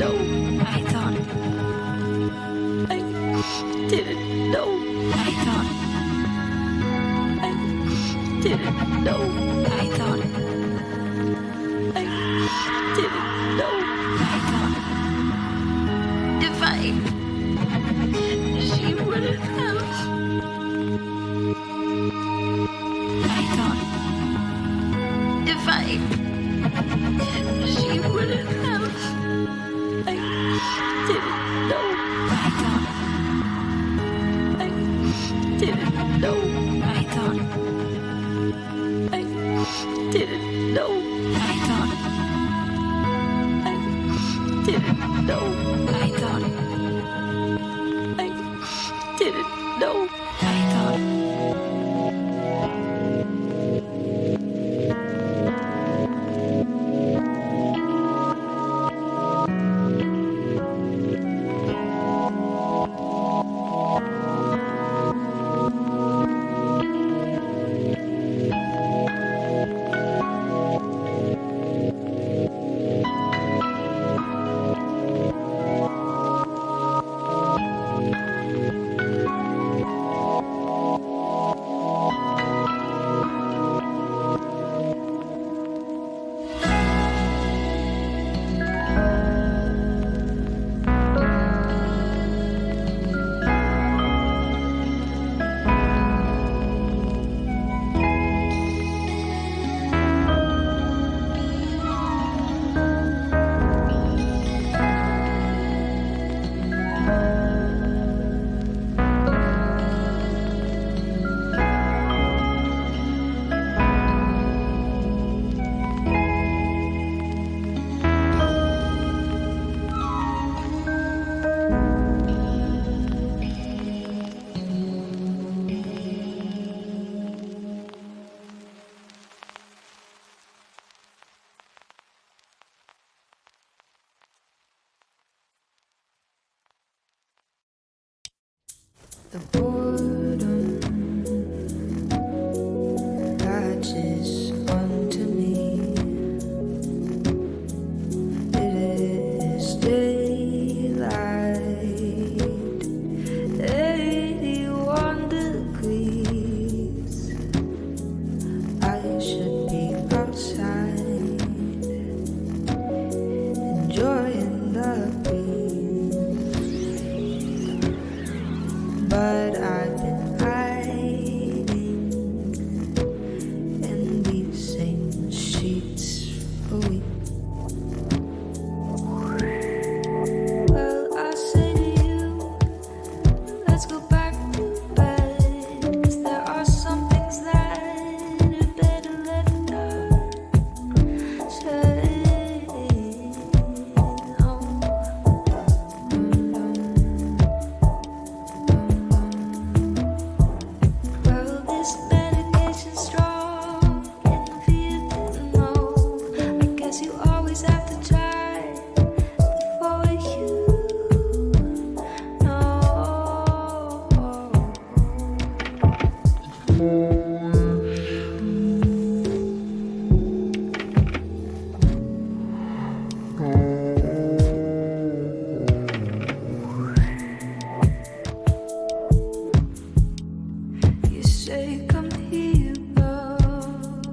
know. I thought I didn't know. I thought I didn't know. I thought I didn't know. I thought if she wouldn't have. I thought if she wouldn't have. I didn't know. I thought I didn't know. I thought I didn't know. I thought I didn't know. I thought I didn't know. I thought. The boredom latches onto me. It is daylight, 81 degrees. I should be outside, enjoying the breeze. But I've been hiding in these same sheets for weeks. Well, I say to you, let's go back to bed, 'cause there are some things that are better left unsaid. Well, this medication's strong, and if you didn't know, I guess you always have to try before you know. You say come here, love,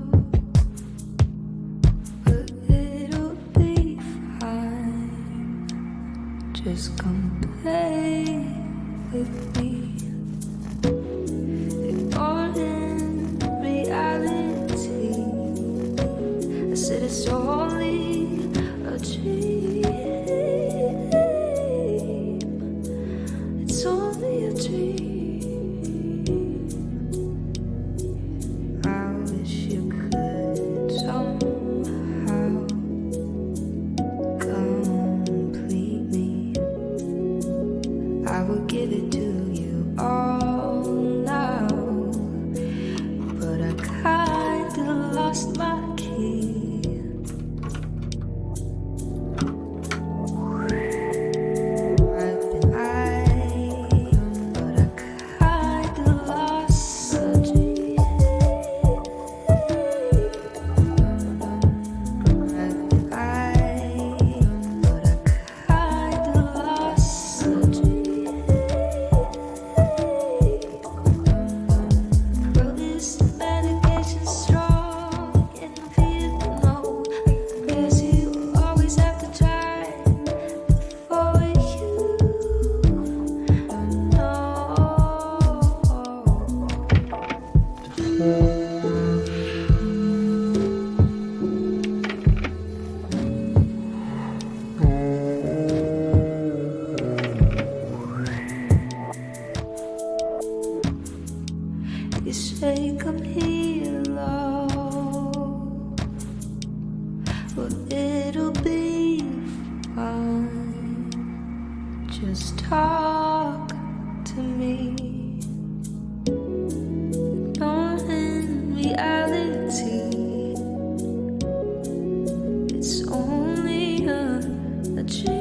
but it'll be fine. Just come play with me. Ignoring reality, I said it's only a dream. It's only a dream. I wish you could somehow complete me. I would give it to you all now, but I kinda lost my key. I've been hiding, but I kinda lost the dream. I've been hiding, but I Just talk to me. Ignoring reality. It's only a dream.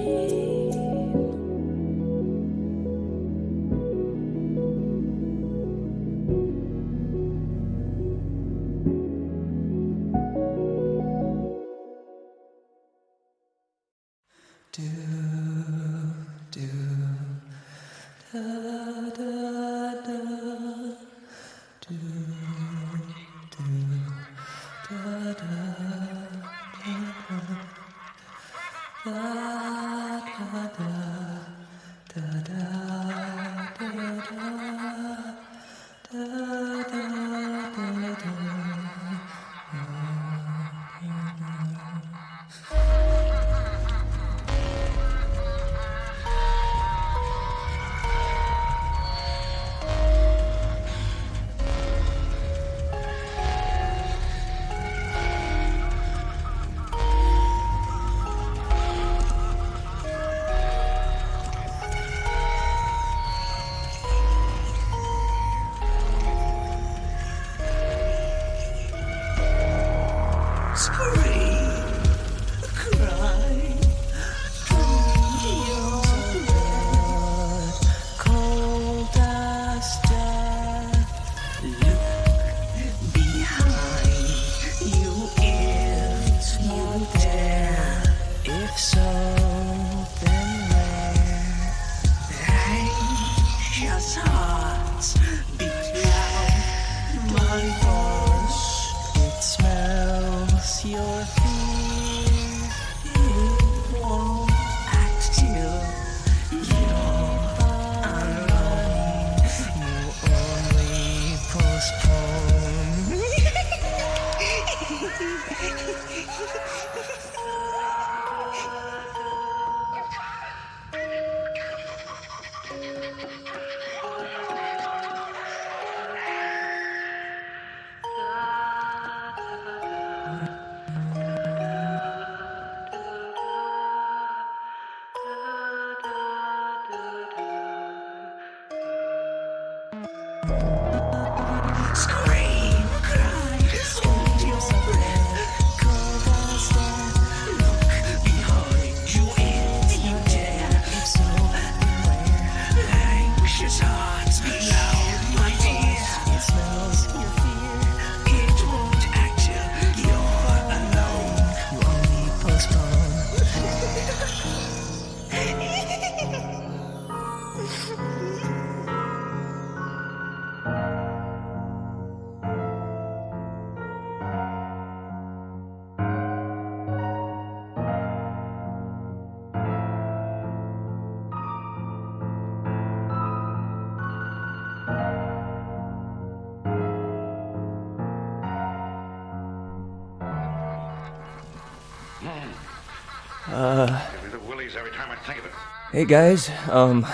Hey guys, how's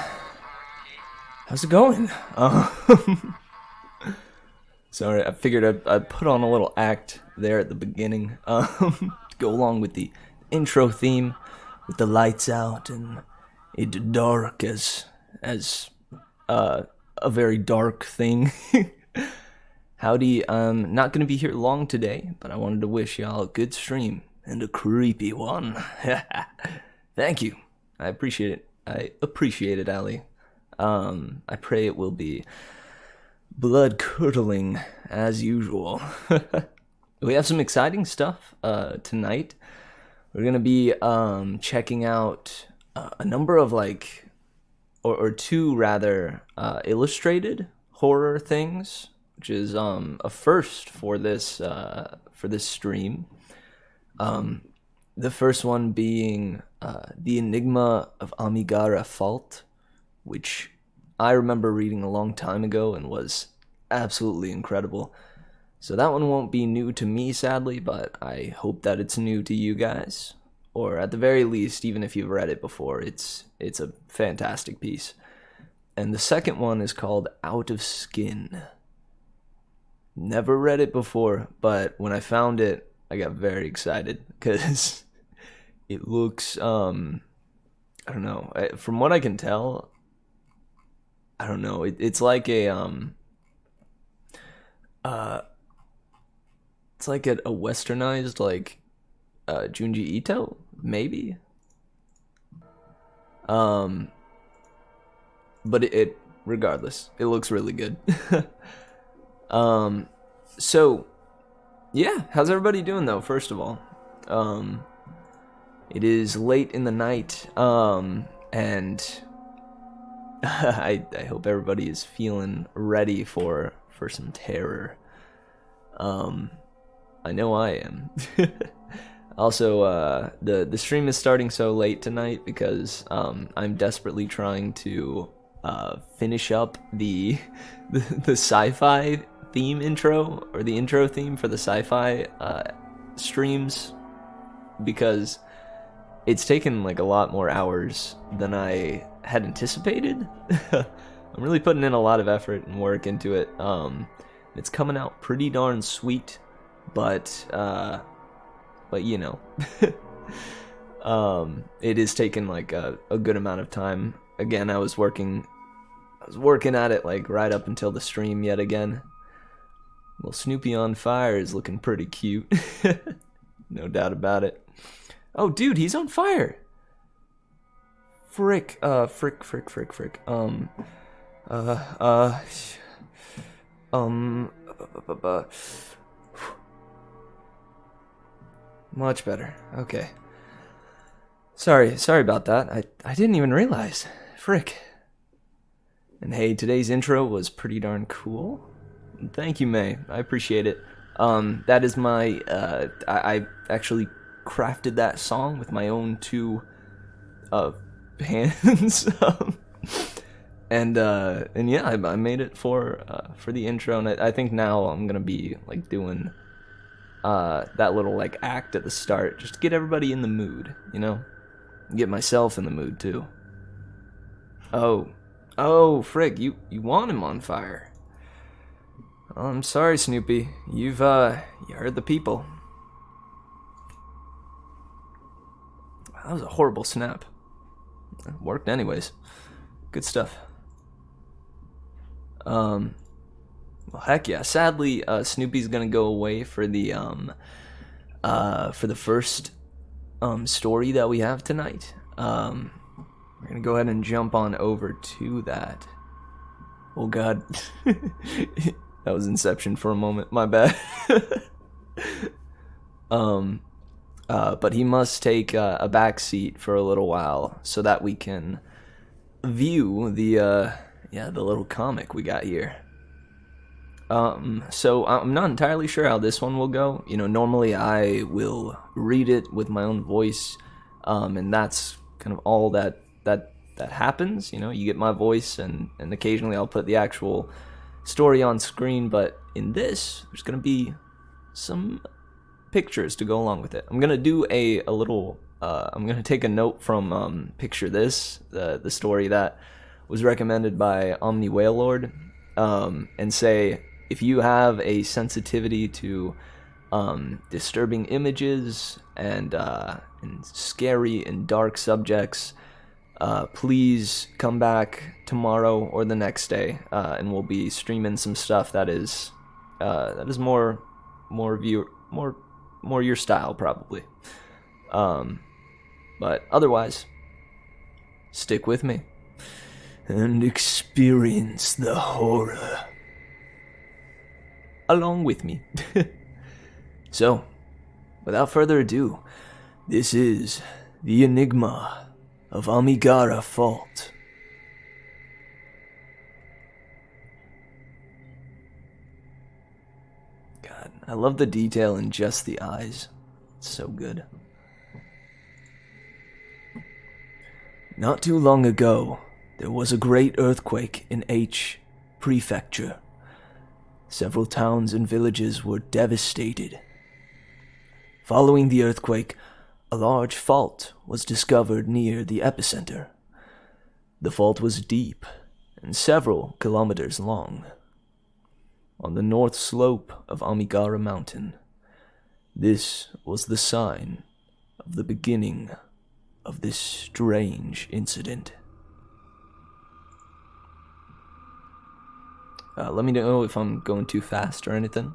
it going? Sorry, I figured I'd put on a little act there at the beginning, to go along with the intro theme, with the lights out and it dark as a very dark thing. Howdy, I'm not gonna be here long today, but I wanted to wish y'all a good stream and a creepy one. Thank you. I appreciate it. Ali. I pray it will be blood-curdling as usual. We have some exciting stuff tonight. We're gonna be checking out a number of or two rather illustrated horror things, which is a first for this stream. The first one being The Enigma of Amigara Fault, which I remember reading a long time ago and was absolutely incredible. So that one won't be new to me, sadly, but I hope that it's new to you guys. Or at the very least, even if you've read it before, it's a fantastic piece. And the second one is called Out of Skin. Never read it before, but when I found it, I got very excited because it looks I don't know. From what I can tell, I don't know. It's like uh, it's like a westernized like Junji Ito, maybe. Um, but it regardless, it looks really good. um, so yeah, how's everybody doing though? First of all, it is late in the night, and I hope everybody is feeling ready for some terror. I know I am. Also, the stream is starting so late tonight because I'm desperately trying to finish up the sci-fi theme intro, or the intro theme for the sci-fi streams, because it's taken like a lot more hours than I had anticipated. I'm really putting in a lot of effort and work into it. It's coming out pretty darn sweet, but you know, it is taking like a good amount of time. Again, I was working at it like right up until the stream yet again. Well, Snoopy on fire is looking pretty cute. No doubt about it. Oh, dude, he's on fire. Frick. Much better. Okay. Sorry about that. I didn't even realize. Frick. And hey, today's intro was pretty darn cool. Thank you, May. I appreciate it. That is my, I actually crafted that song with my own two, hands. And yeah, I made it for the intro, and I think now I'm gonna be, like, doing, that little, like, act at the start, just to get everybody in the mood, you know? Get myself in the mood, too. Oh, frick, you want him on fire. Oh, I'm sorry, Snoopy. You heard the people. That was a horrible snap. It worked anyways. Good stuff. Well, heck yeah. Sadly, Snoopy's gonna go away for the first story that we have tonight. We're gonna go ahead and jump on over to that. Oh god. That was Inception for a moment. My bad. But he must take a back seat for a little while so that we can view the little comic we got here. So I'm not entirely sure how this one will go. You know, normally I will read it with my own voice, and that's kind of all that happens. You know, you get my voice, and occasionally I'll put the actual story on screen, but in this, there's gonna be some pictures to go along with it. I'm gonna do a little, I'm gonna take a note from Picture This, the story that was recommended by Omni Whale Lord, and say, if you have a sensitivity to disturbing images and scary and dark subjects, please come back tomorrow or the next day, and we'll be streaming some stuff that is more your style, probably. But otherwise, stick with me and experience the horror along with me. So, without further ado, this is the Enigma of Amigara Fault. God, I love the detail in just the eyes. It's so good. Not too long ago, there was a great earthquake in H Prefecture. Several towns and villages were devastated. Following the earthquake, a large fault was discovered near the epicenter. The fault was deep and several kilometers long. On the north slope of Amigara Mountain, this was the sign of the beginning of this strange incident. Let me know if I'm going too fast or anything.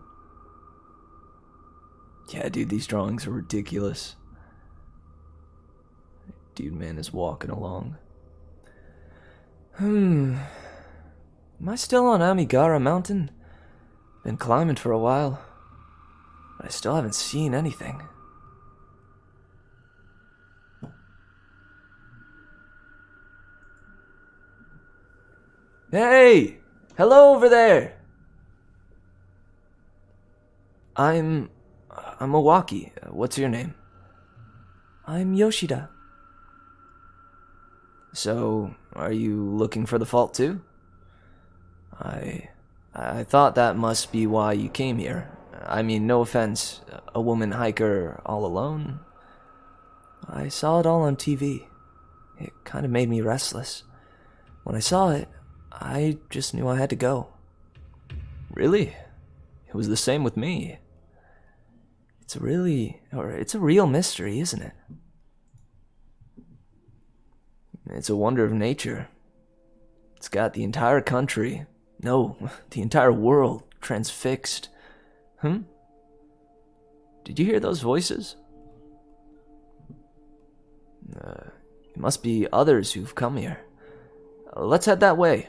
Yeah, dude, these drawings are ridiculous. Dude, man, is walking along. Am I still on Amigara Mountain? Been climbing for a while, but I still haven't seen anything. Hey! Hello over there! I'm Owaki. What's your name? I'm Yoshida. So, are you looking for the fault too? I thought that must be why you came here. I mean, no offense, a woman hiker all alone? I saw it all on TV. It kind of made me restless. When I saw it, I just knew I had to go. Really? It was the same with me. It's a real mystery, isn't it? It's a wonder of nature. It's got the entire country, no, the entire world transfixed. Did you hear those voices? It must be others who've come here. Let's head that way.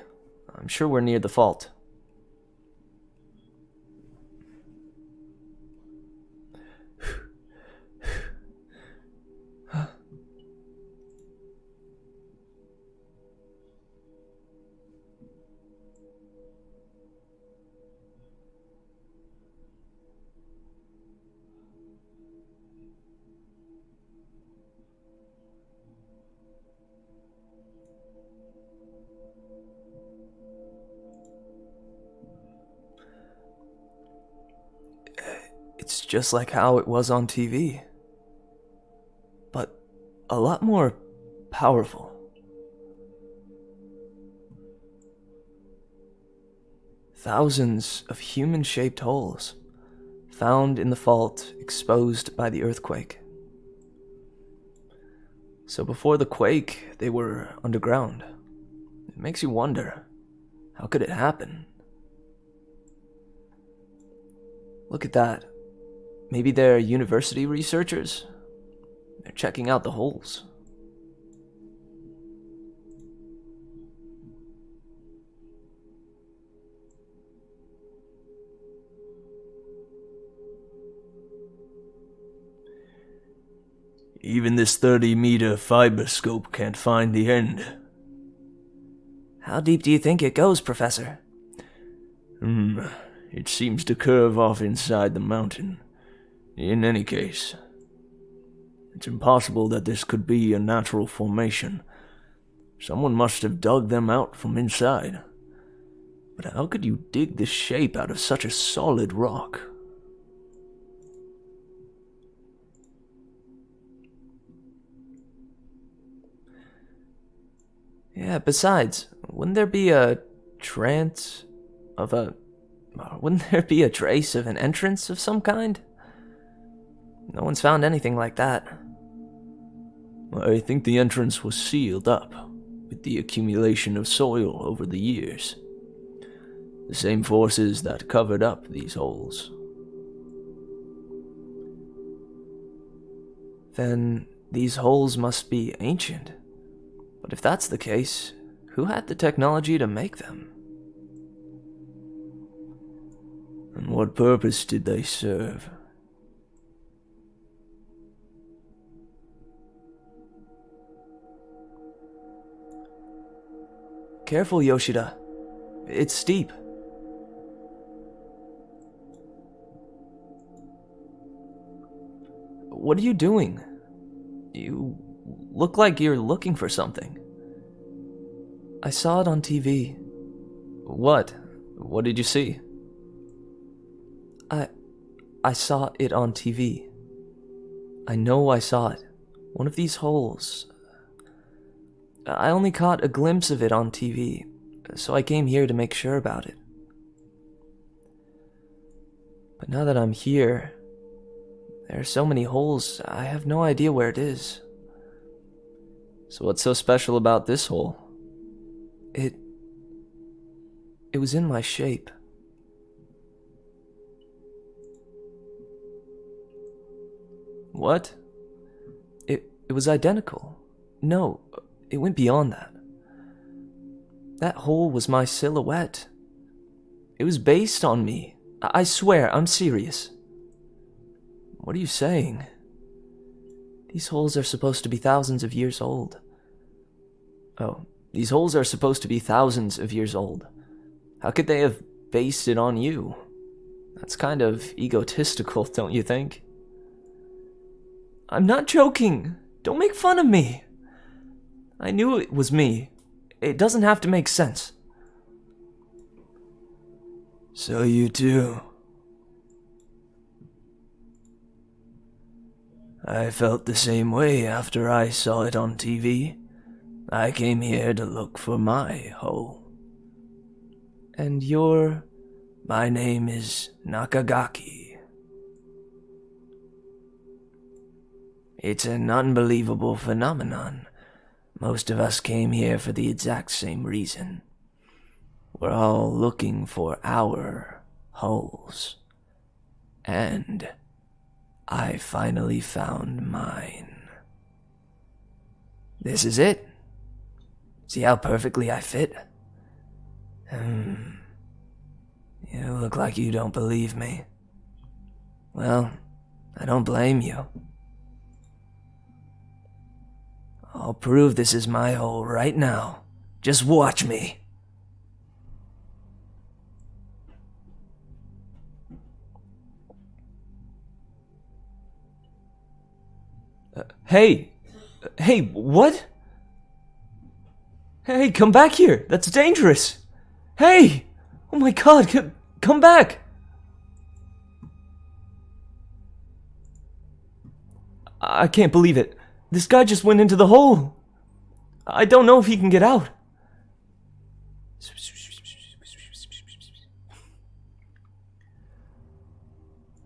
I'm sure we're near the fault. It's just like how it was on TV, but a lot more powerful. Thousands of human-shaped holes found in the fault exposed by the earthquake. So before the quake, they were underground. It makes you wonder, how could it happen? Look at that. Maybe they're university researchers? They're checking out the holes. Even this 30-meter fiber scope can't find the end. How deep do you think it goes, Professor? It seems to curve off inside the mountain. In any case, it's impossible that this could be a natural formation. Someone must have dug them out from inside. But how could you dig the shape out of such a solid rock? Yeah, besides, wouldn't there be a trace of an entrance of some kind? No one's found anything like that. I think the entrance was sealed up with the accumulation of soil over the years. The same forces that covered up these holes. Then these holes must be ancient. But if that's the case, who had the technology to make them? And what purpose did they serve? Careful, Yoshida. It's steep. What are you doing? You look like you're looking for something. I saw it on TV. What? What did you see? I saw it on TV. I know I saw it. One of these holes. I only caught a glimpse of it on TV, so I came here to make sure about it. But now that I'm here, there are so many holes, I have no idea where it is. So what's so special about this hole? It was in my shape. What? It was identical. No, it went beyond that. That hole was my silhouette. It was based on me. I swear, I'm serious. What are you saying? These holes are supposed to be thousands of years old. Oh, these holes are supposed to be thousands of years old. How could they have based it on you? That's kind of egotistical, don't you think? I'm not joking. Don't make fun of me. I knew it was me. It doesn't have to make sense. So you too. I felt the same way after I saw it on TV. I came here to look for my hole. And my name is Nakagaki. It's an unbelievable phenomenon. Most of us came here for the exact same reason. We're all looking for our holes. And I finally found mine. This is it. See how perfectly I fit? You look like you don't believe me. Well, I don't blame you. I'll prove this is my hole right now. Just watch me. Hey! Hey, what? Hey, come back here! That's dangerous! Hey! Oh my god, come back! I can't believe it. This guy just went into the hole. I don't know if he can get out.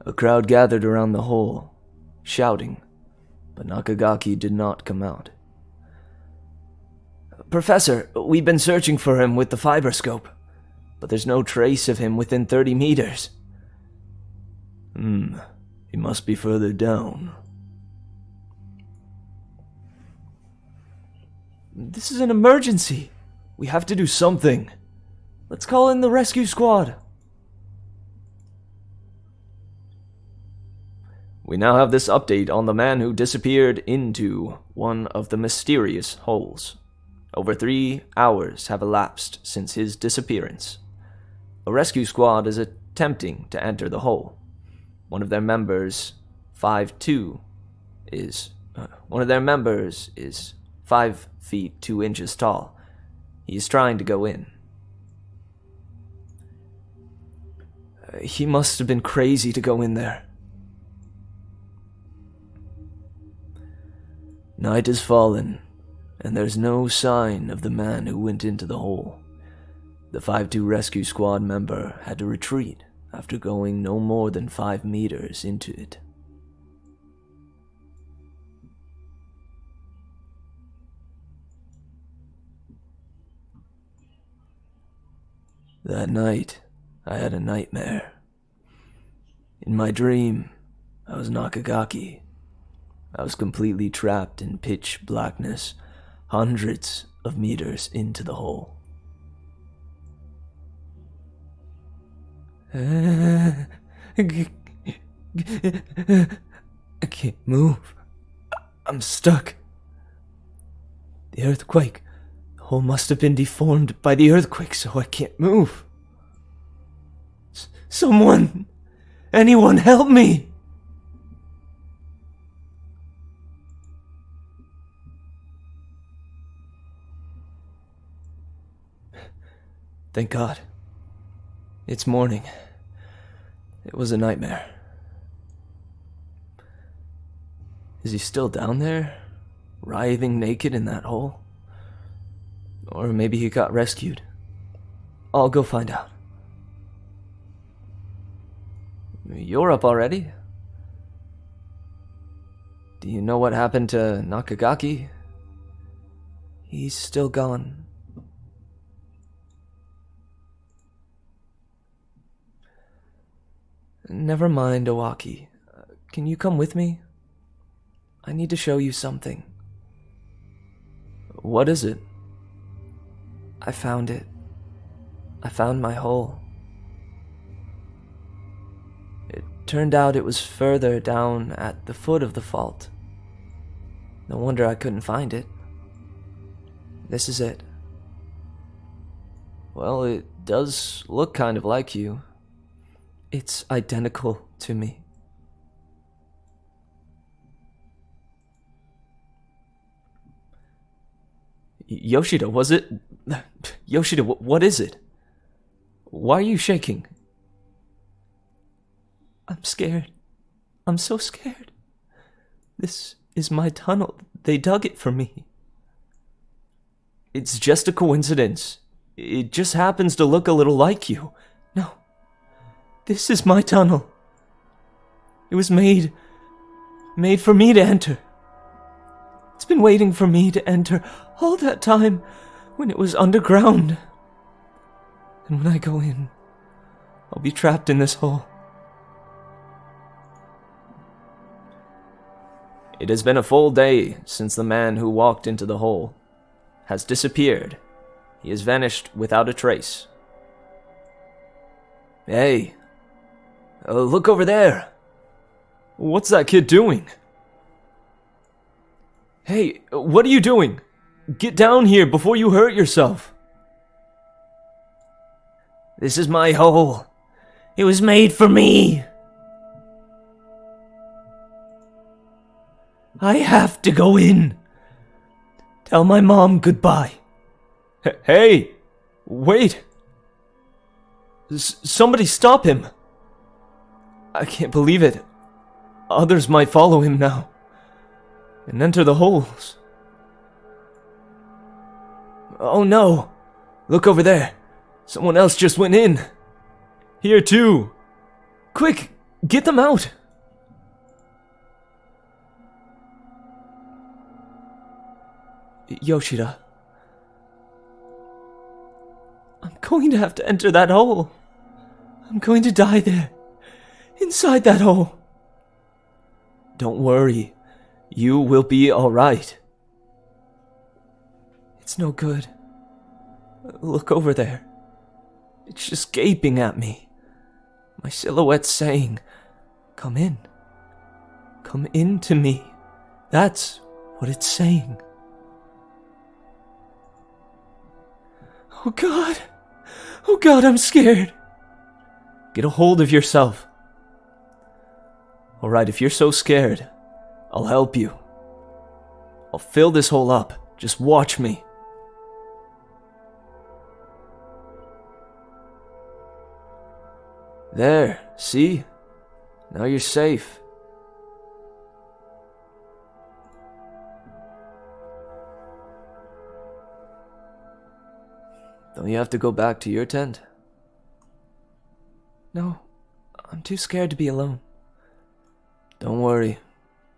A crowd gathered around the hole, shouting, but Nakagaki did not come out. Professor, we've been searching for him with the fiberscope, but there's no trace of him within 30 meters. He must be further down. This is an emergency. We have to do something. Let's call in the rescue squad. We now have this update on the man who disappeared into one of the mysterious holes. Over 3 hours have elapsed since his disappearance. A rescue squad is attempting to enter the hole. One of their members, 5'2", is 5 feet 2 inches tall. He is trying to go in. He must have been crazy to go in there. Night has fallen, and there's no sign of the man who went into the hole. The 5'2" rescue squad member had to retreat after going no more than 5 meters into it. That night, I had a nightmare. In my dream, I was Nakagaki. I was completely trapped in pitch blackness, hundreds of meters into the hole. I can't move. I'm stuck. The earthquake. The hole must have been deformed by the earthquake, so I can't move. Someone! Anyone help me! Thank God. It's morning. It was a nightmare. Is he still down there, writhing naked in that hole? Or maybe he got rescued. I'll go find out. You're up already? Do you know what happened to Nakagaki? He's still gone. Never mind, Owaki. Can you come with me? I need to show you something. What is it? I found it. I found my hole. It turned out it was further down at the foot of the fault. No wonder I couldn't find it. This is it. Well, it does look kind of like you. It's identical to me. Yoshida, was it? Yoshida, what is it? Why are you shaking? I'm scared. I'm so scared. This is my tunnel. They dug it for me. It's just a coincidence. It just happens to look a little like you. No. This is my tunnel. It was made for me to enter. It's been waiting for me to enter all that time when it was underground. And when I go in, I'll be trapped in this hole. It has been a full day since the man who walked into the hole has disappeared. He has vanished without a trace. Hey, look over there. What's that kid doing? Hey, what are you doing? Get down here before you hurt yourself. This is my hole. It was made for me. I have to go in. Tell my mom goodbye. Hey, wait. Somebody stop him. I can't believe it. Others might follow him now and enter the holes. Oh no! Look over there. Someone else just went in. Here too. Quick, get them out. Yoshida. I'm going to have to enter that hole. I'm going to die there. Inside that hole. Don't worry. You will be alright. It's no good. Look over there. It's just gaping at me. My silhouette's saying, come in. Come into me. That's what it's saying. Oh God. Oh God, I'm scared. Get a hold of yourself. Alright, if you're so scared, I'll help you. I'll fill this hole up. Just watch me. There, see? Now you're safe. Don't you have to go back to your tent? No, I'm too scared to be alone. Don't worry,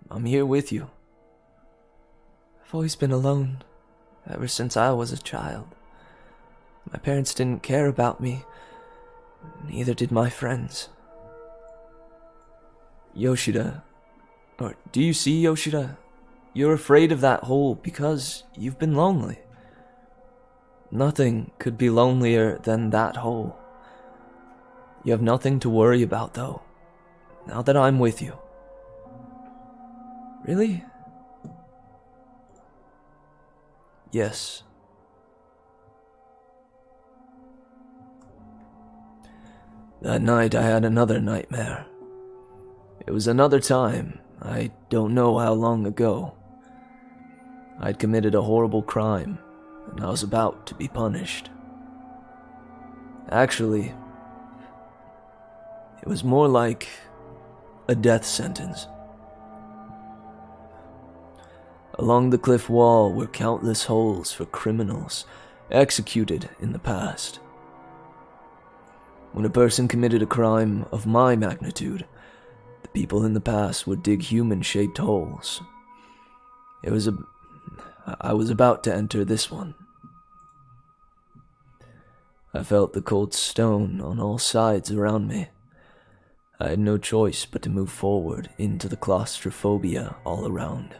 I'm here with you. I've always been alone, ever since I was a child. My parents didn't care about me, neither did my friends. Yoshida, or do you see, Yoshida? You're afraid of that hole because you've been lonely. Nothing could be lonelier than that hole. You have nothing to worry about, though, now that I'm with you. Really? Yes. That night I had another nightmare. It was another time, I don't know how long ago. I'd committed a horrible crime, and I was about to be punished. Actually, it was more like a death sentence. Along the cliff wall were countless holes for criminals executed in the past. When a person committed a crime of my magnitude, the people in the past would dig human-shaped holes. It was I was about to enter this one. I felt the cold stone on all sides around me. I had no choice but to move forward into the claustrophobia all around.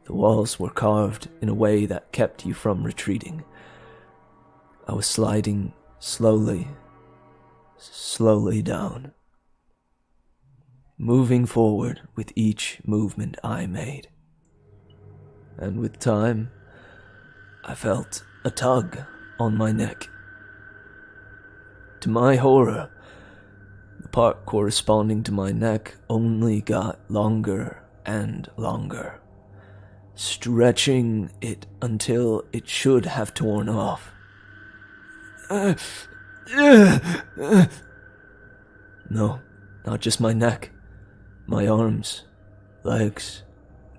The walls were carved in a way that kept you from retreating. I was sliding slowly down, moving forward with each movement I made. And with time, I felt a tug on my neck. To my horror, the part corresponding to my neck only got longer and longer, stretching it until it should have torn off. No, not just my neck, my arms, legs,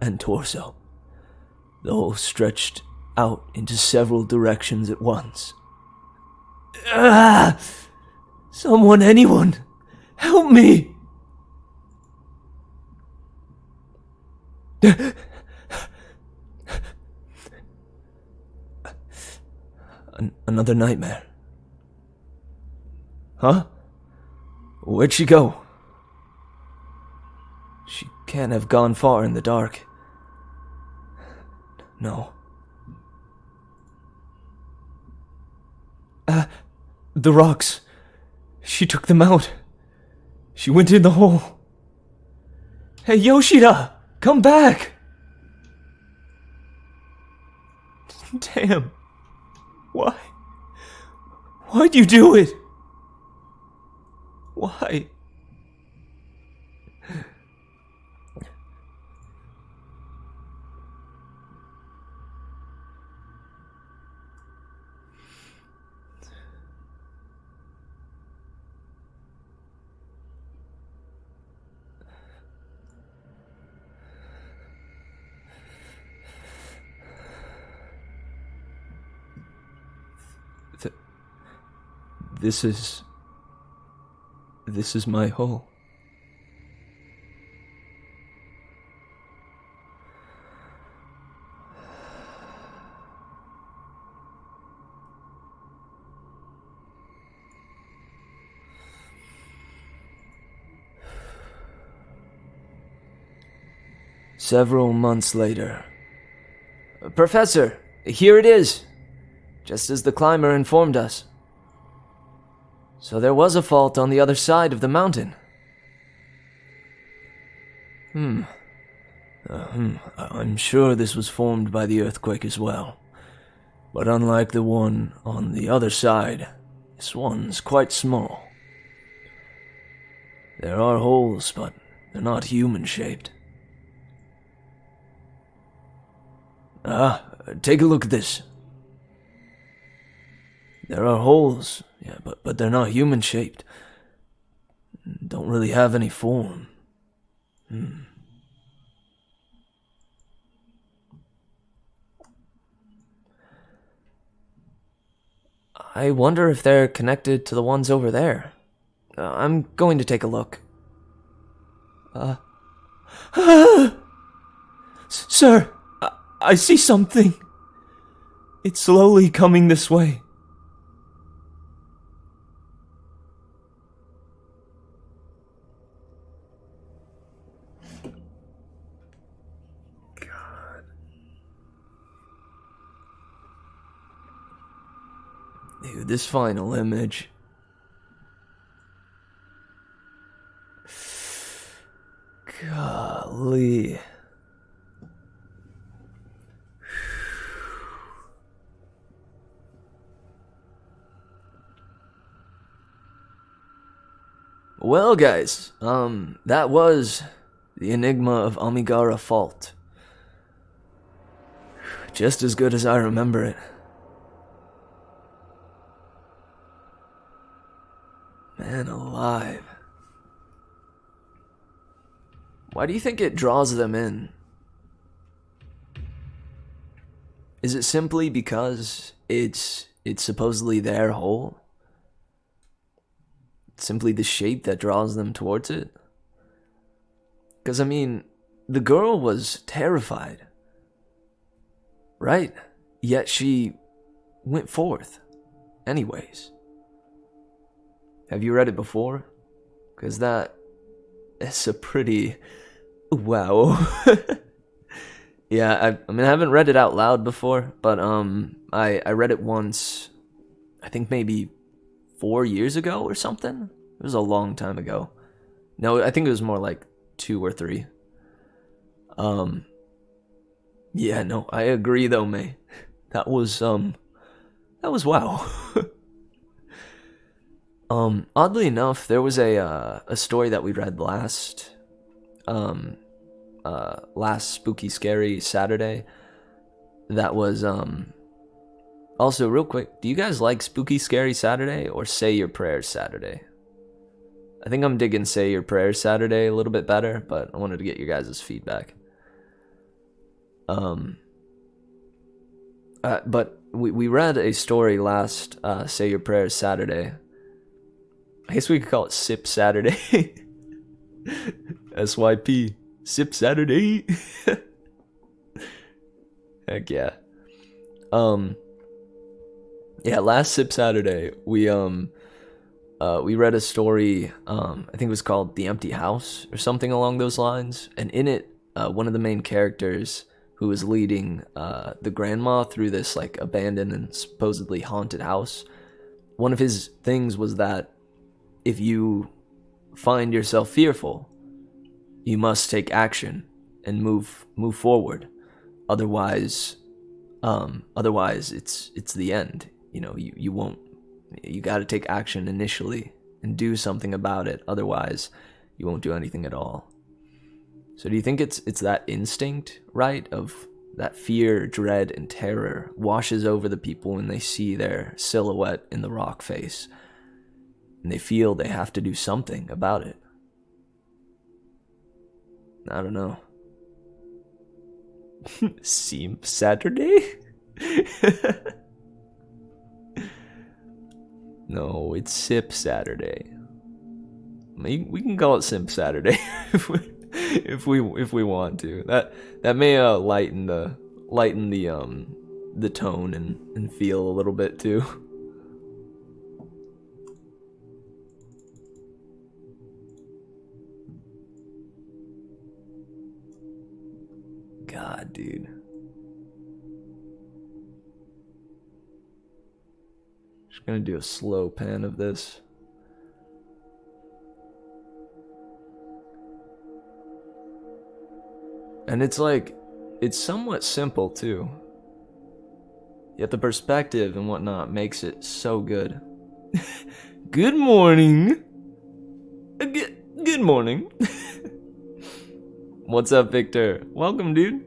and torso. The whole stretched out into several directions at once. Someone, anyone, help me! Another nightmare. Huh? Where'd she go? She can't have gone far in the dark. No. The rocks. She took them out. She went in the hole. Hey, Yoshida! Come back! Damn. Why? Why'd you do it? Why? This is my hole. Several months later. Professor, here it is. Just as the climber informed us. So there was a fault on the other side of the mountain. I'm sure this was formed by the earthquake as well. But unlike the one on the other side, this one's quite small. There are holes, but they're not human-shaped. Take a look at this. There are holes, yeah, but they're not human-shaped. Don't really have any form. I wonder if they're connected to the ones over there. I'm going to take a look. Sir, I see something. It's slowly coming this way. Dude, this final image. Golly. Well, guys, that was the Enigma of Amigara Fault. Just as good as I remember it. Man alive. Why do you think it draws them in? Is it simply because it's supposedly their hole? Simply the shape that draws them towards it? Because, I mean, the girl was terrified. right? Yet she went forth anyways. Have you read it before? Because that is a pretty... wow. Yeah, I mean, I haven't read it out loud before, but I read it once, I think maybe 4 years ago or something. It was a long time ago. No, I think it was more like 2 or 3. Yeah, no, I agree though, May. That was wow. Oddly enough, there was a story that we read last Spooky Scary Saturday that was also real quick, do you guys like Spooky Scary Saturday or Say Your Prayers Saturday? I think I'm digging Say Your Prayers Saturday a little bit better, but I wanted to get your guys' feedback. But we read a story last Say Your Prayers Saturday. I guess we could call it Symp Saterday. SYP. Symp Saterday. Heck yeah. Yeah, last Symp Saturday, we read a story, I think it was called The Empty House, or something along those lines, and in it, one of the main characters who was leading the grandma through this, like, abandoned and supposedly haunted house, one of his things was that if you find yourself fearful, you must take action and move forward. Otherwise it's the end. You know, you got to take action initially and do something about it. Otherwise, you won't do anything at all. So do you think it's that instinct, right, of that fear, dread, and terror washes over the people when they see their silhouette in the rock face, and they feel they have to do something about it? I don't know. Symp Saterday? No, it's Symp Saterday. We can call it Symp Saterday if we want to. That may lighten the tone and feel a little bit too. God, dude. Just gonna do a slow pan of this. And it's like, it's somewhat simple too. Yet the perspective and whatnot makes it so good. Good morning. Good morning. What's up, Victor? Welcome, dude.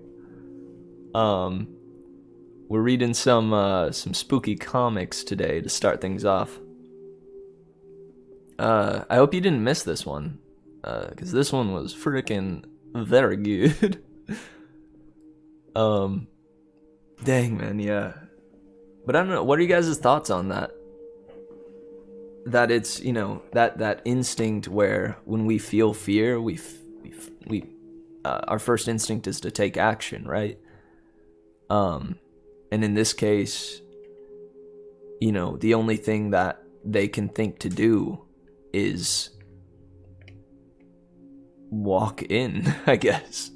We're reading some spooky comics today to start things off. I hope you didn't miss this one, because this one was freaking very good. Dang, man, yeah. But I don't know, what are you guys' thoughts on that? That it's, you know, that instinct where when we feel fear, we our first instinct is to take action, right? And in this case, you know, the only thing that they can think to do is walk in, I guess.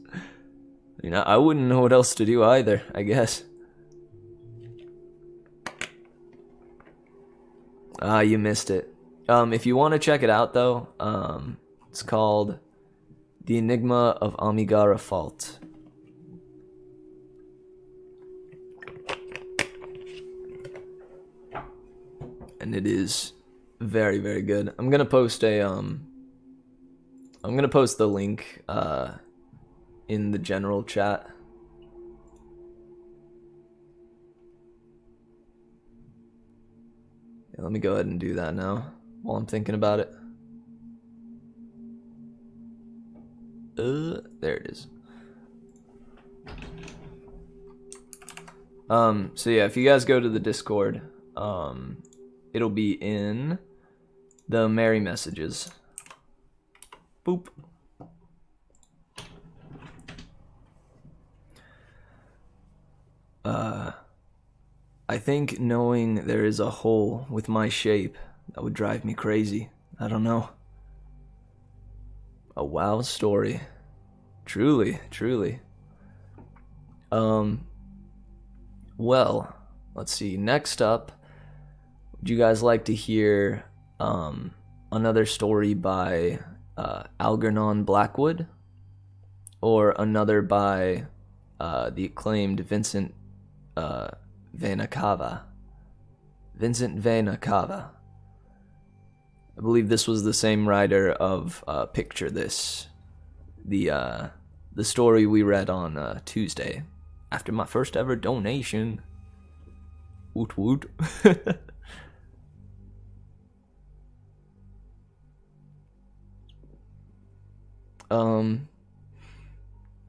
You know, I wouldn't know what else to do either, I guess. You missed it. If you want to check it out, though, it's called The Enigma of Amigara Fault. And it is very, very good. I'm gonna post the link in the general chat. Yeah, let me go ahead and do that now while I'm thinking about it. There it is. So yeah, if you guys go to the Discord, it'll be in the Merry Messages. Boop. I think knowing there is a hole with my shape, that would drive me crazy. I don't know. A wow story. Truly, truly. Well, let's see. Next up, would you guys like to hear another story by Algernon Blackwood, or another by the acclaimed Vincent Vanacava? Vincent Vanacava. I believe this was the same writer of Picture This, the story we read on Tuesday, after my first ever donation. Woot woot.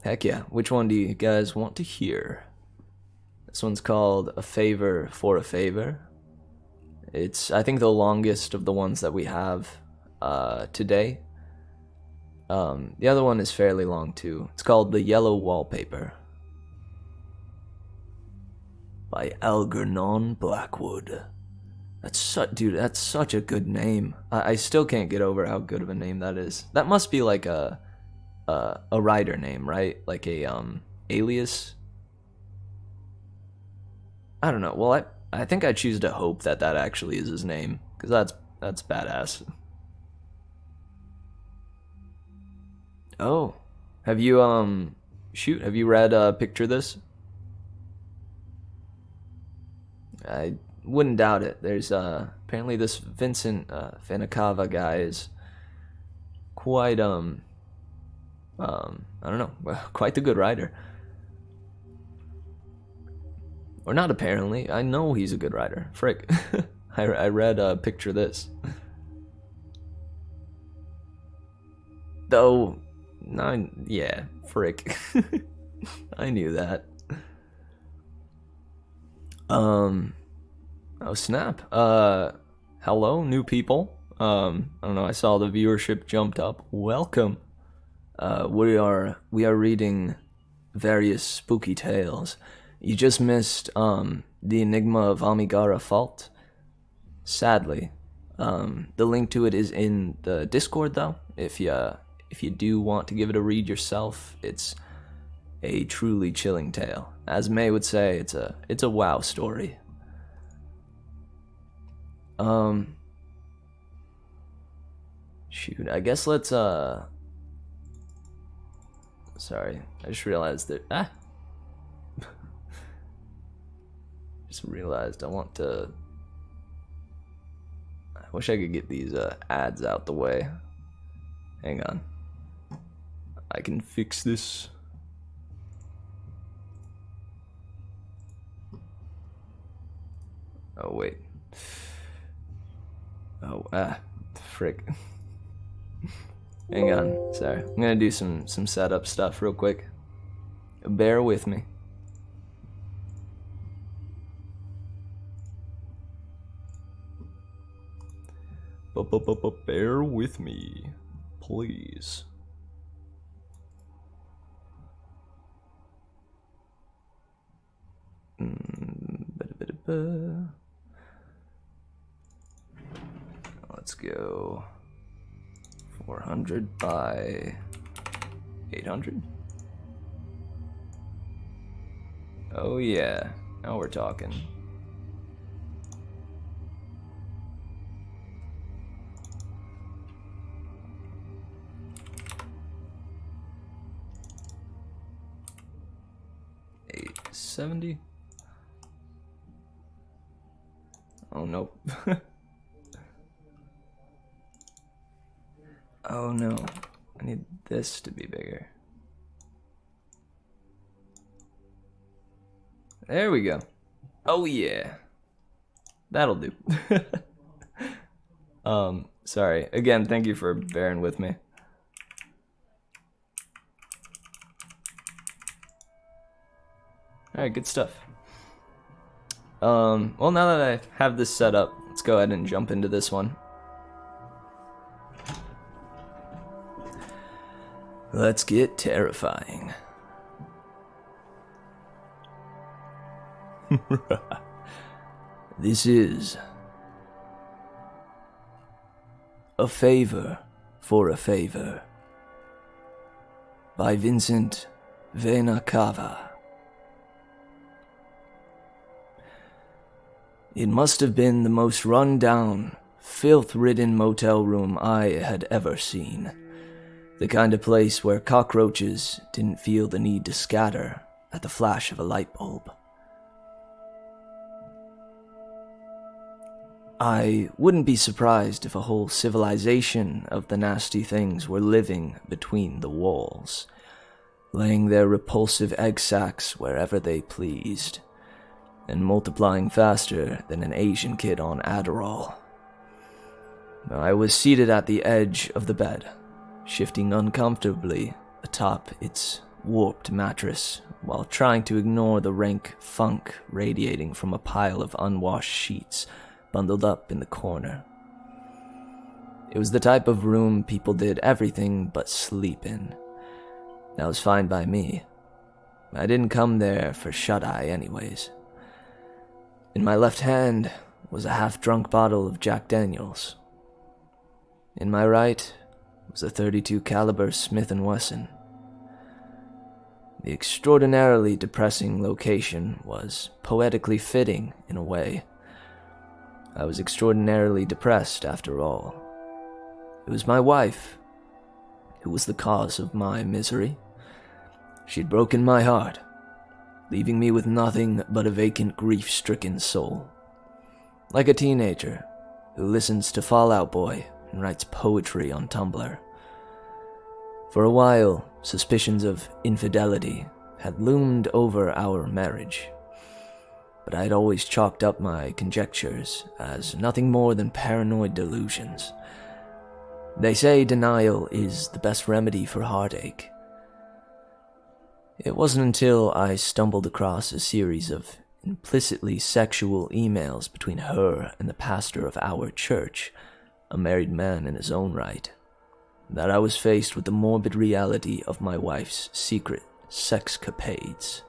Heck yeah. Which one do you guys want to hear? This one's called A Favor for a Favor. It's, I think, the longest of the ones that we have today. The other one is fairly long too. It's called The Yellow Wallpaper by Algernon Blackwood. That's such a good name. I still can't get over how good of a name that is. That must be like a writer name, right? Like a alias. I don't know. Well, I think I choose to hope that actually is his name, because that's badass. Oh, have you have you read Picture This? I wouldn't doubt it. There's apparently this Vincent Vanacava guy is quite I don't know, quite the good writer. Or not apparently. I know he's a good writer. Frick. I read Picture This. Though, yeah, frick. I knew that. Oh snap. Hello, new people. I don't know, I saw the viewership jumped up. Welcome. We are reading various spooky tales. You just missed The Enigma of Amigara Fault. Sadly. The link to it is in the Discord though. If you do want to give it a read yourself, it's a truly chilling tale. As May would say, it's a wow story. Shoot, I guess let's sorry, I just realized that just realized I want to, I wish I could get these ads out the way. Hang on. I can fix this. Oh wait. Oh frick. Hang on. Sorry. I'm gonna do some setup stuff real quick. Bear with me. Bear with me, please. Let's go 400 by 800. Oh yeah, now we're talking. $870. Oh nope. Oh no, I need this to be bigger. There we go. Oh yeah, that'll do. Sorry again, thank you for bearing with me. Alright, good stuff. Well, now that I have this set up, let's go ahead and jump into this one. Let's get terrifying. This is A Favor for a Favor by Vincent Venacava. It must have been the most run-down, filth-ridden motel room I had ever seen. The kind of place where cockroaches didn't feel the need to scatter at the flash of a light bulb. I wouldn't be surprised if a whole civilization of the nasty things were living between the walls, laying their repulsive egg sacs wherever they pleased, and multiplying faster than an Asian kid on Adderall. I was seated at the edge of the bed, shifting uncomfortably atop its warped mattress while trying to ignore the rank funk radiating from a pile of unwashed sheets bundled up in the corner. It was the type of room people did everything but sleep in. That was fine by me. I didn't come there for shut-eye anyways. In my left hand was a half-drunk bottle of Jack Daniels. In my right was a .32 caliber Smith & Wesson. The extraordinarily depressing location was poetically fitting in a way. I was extraordinarily depressed after all. It was my wife who was the cause of my misery. She'd broken my heart, leaving me with nothing but a vacant, grief-stricken soul. Like a teenager who listens to Fall Out Boy and writes poetry on Tumblr. For a while, suspicions of infidelity had loomed over our marriage, but I had always chalked up my conjectures as nothing more than paranoid delusions. They say denial is the best remedy for heartache. It wasn't until I stumbled across a series of implicitly sexual emails between her and the pastor of our church, a married man in his own right, that I was faced with the morbid reality of my wife's secret sexcapades.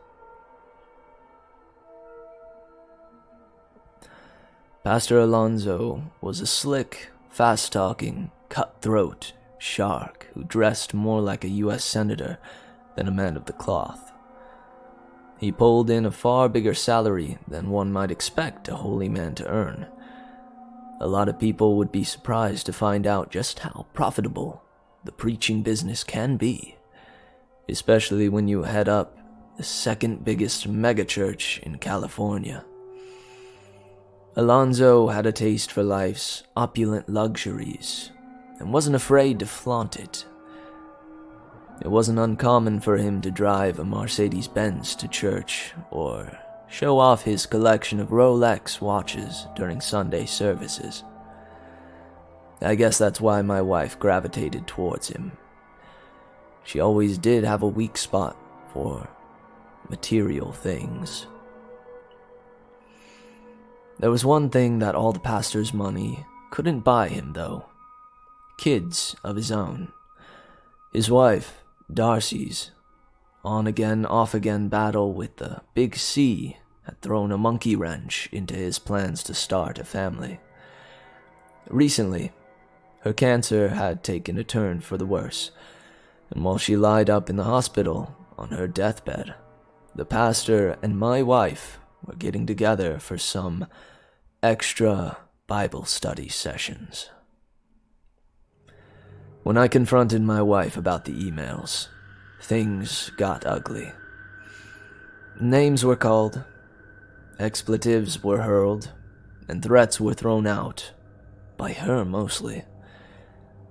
Pastor Alonso was a slick, fast-talking, cutthroat shark who dressed more like a U.S. senator than a man of the cloth. He pulled in a far bigger salary than one might expect a holy man to earn. A lot of people would be surprised to find out just how profitable the preaching business can be, especially when you head up the second biggest megachurch in California. Alonzo had a taste for life's opulent luxuries and wasn't afraid to flaunt it. It wasn't uncommon for him to drive a Mercedes-Benz to church or show off his collection of Rolex watches during Sunday services. I guess that's why my wife gravitated towards him. She always did have a weak spot for material things. There was one thing that all the pastor's money couldn't buy him, though. Kids of his own. His wife, Darcy's on-again, off-again battle with the Big C had thrown a monkey wrench into his plans to start a family. Recently, her cancer had taken a turn for the worse, and while she lied up in the hospital on her deathbed, the pastor and my wife were getting together for some extra Bible study sessions. When I confronted my wife about the emails, things got ugly. Names were called, expletives were hurled, and threats were thrown out, by her mostly.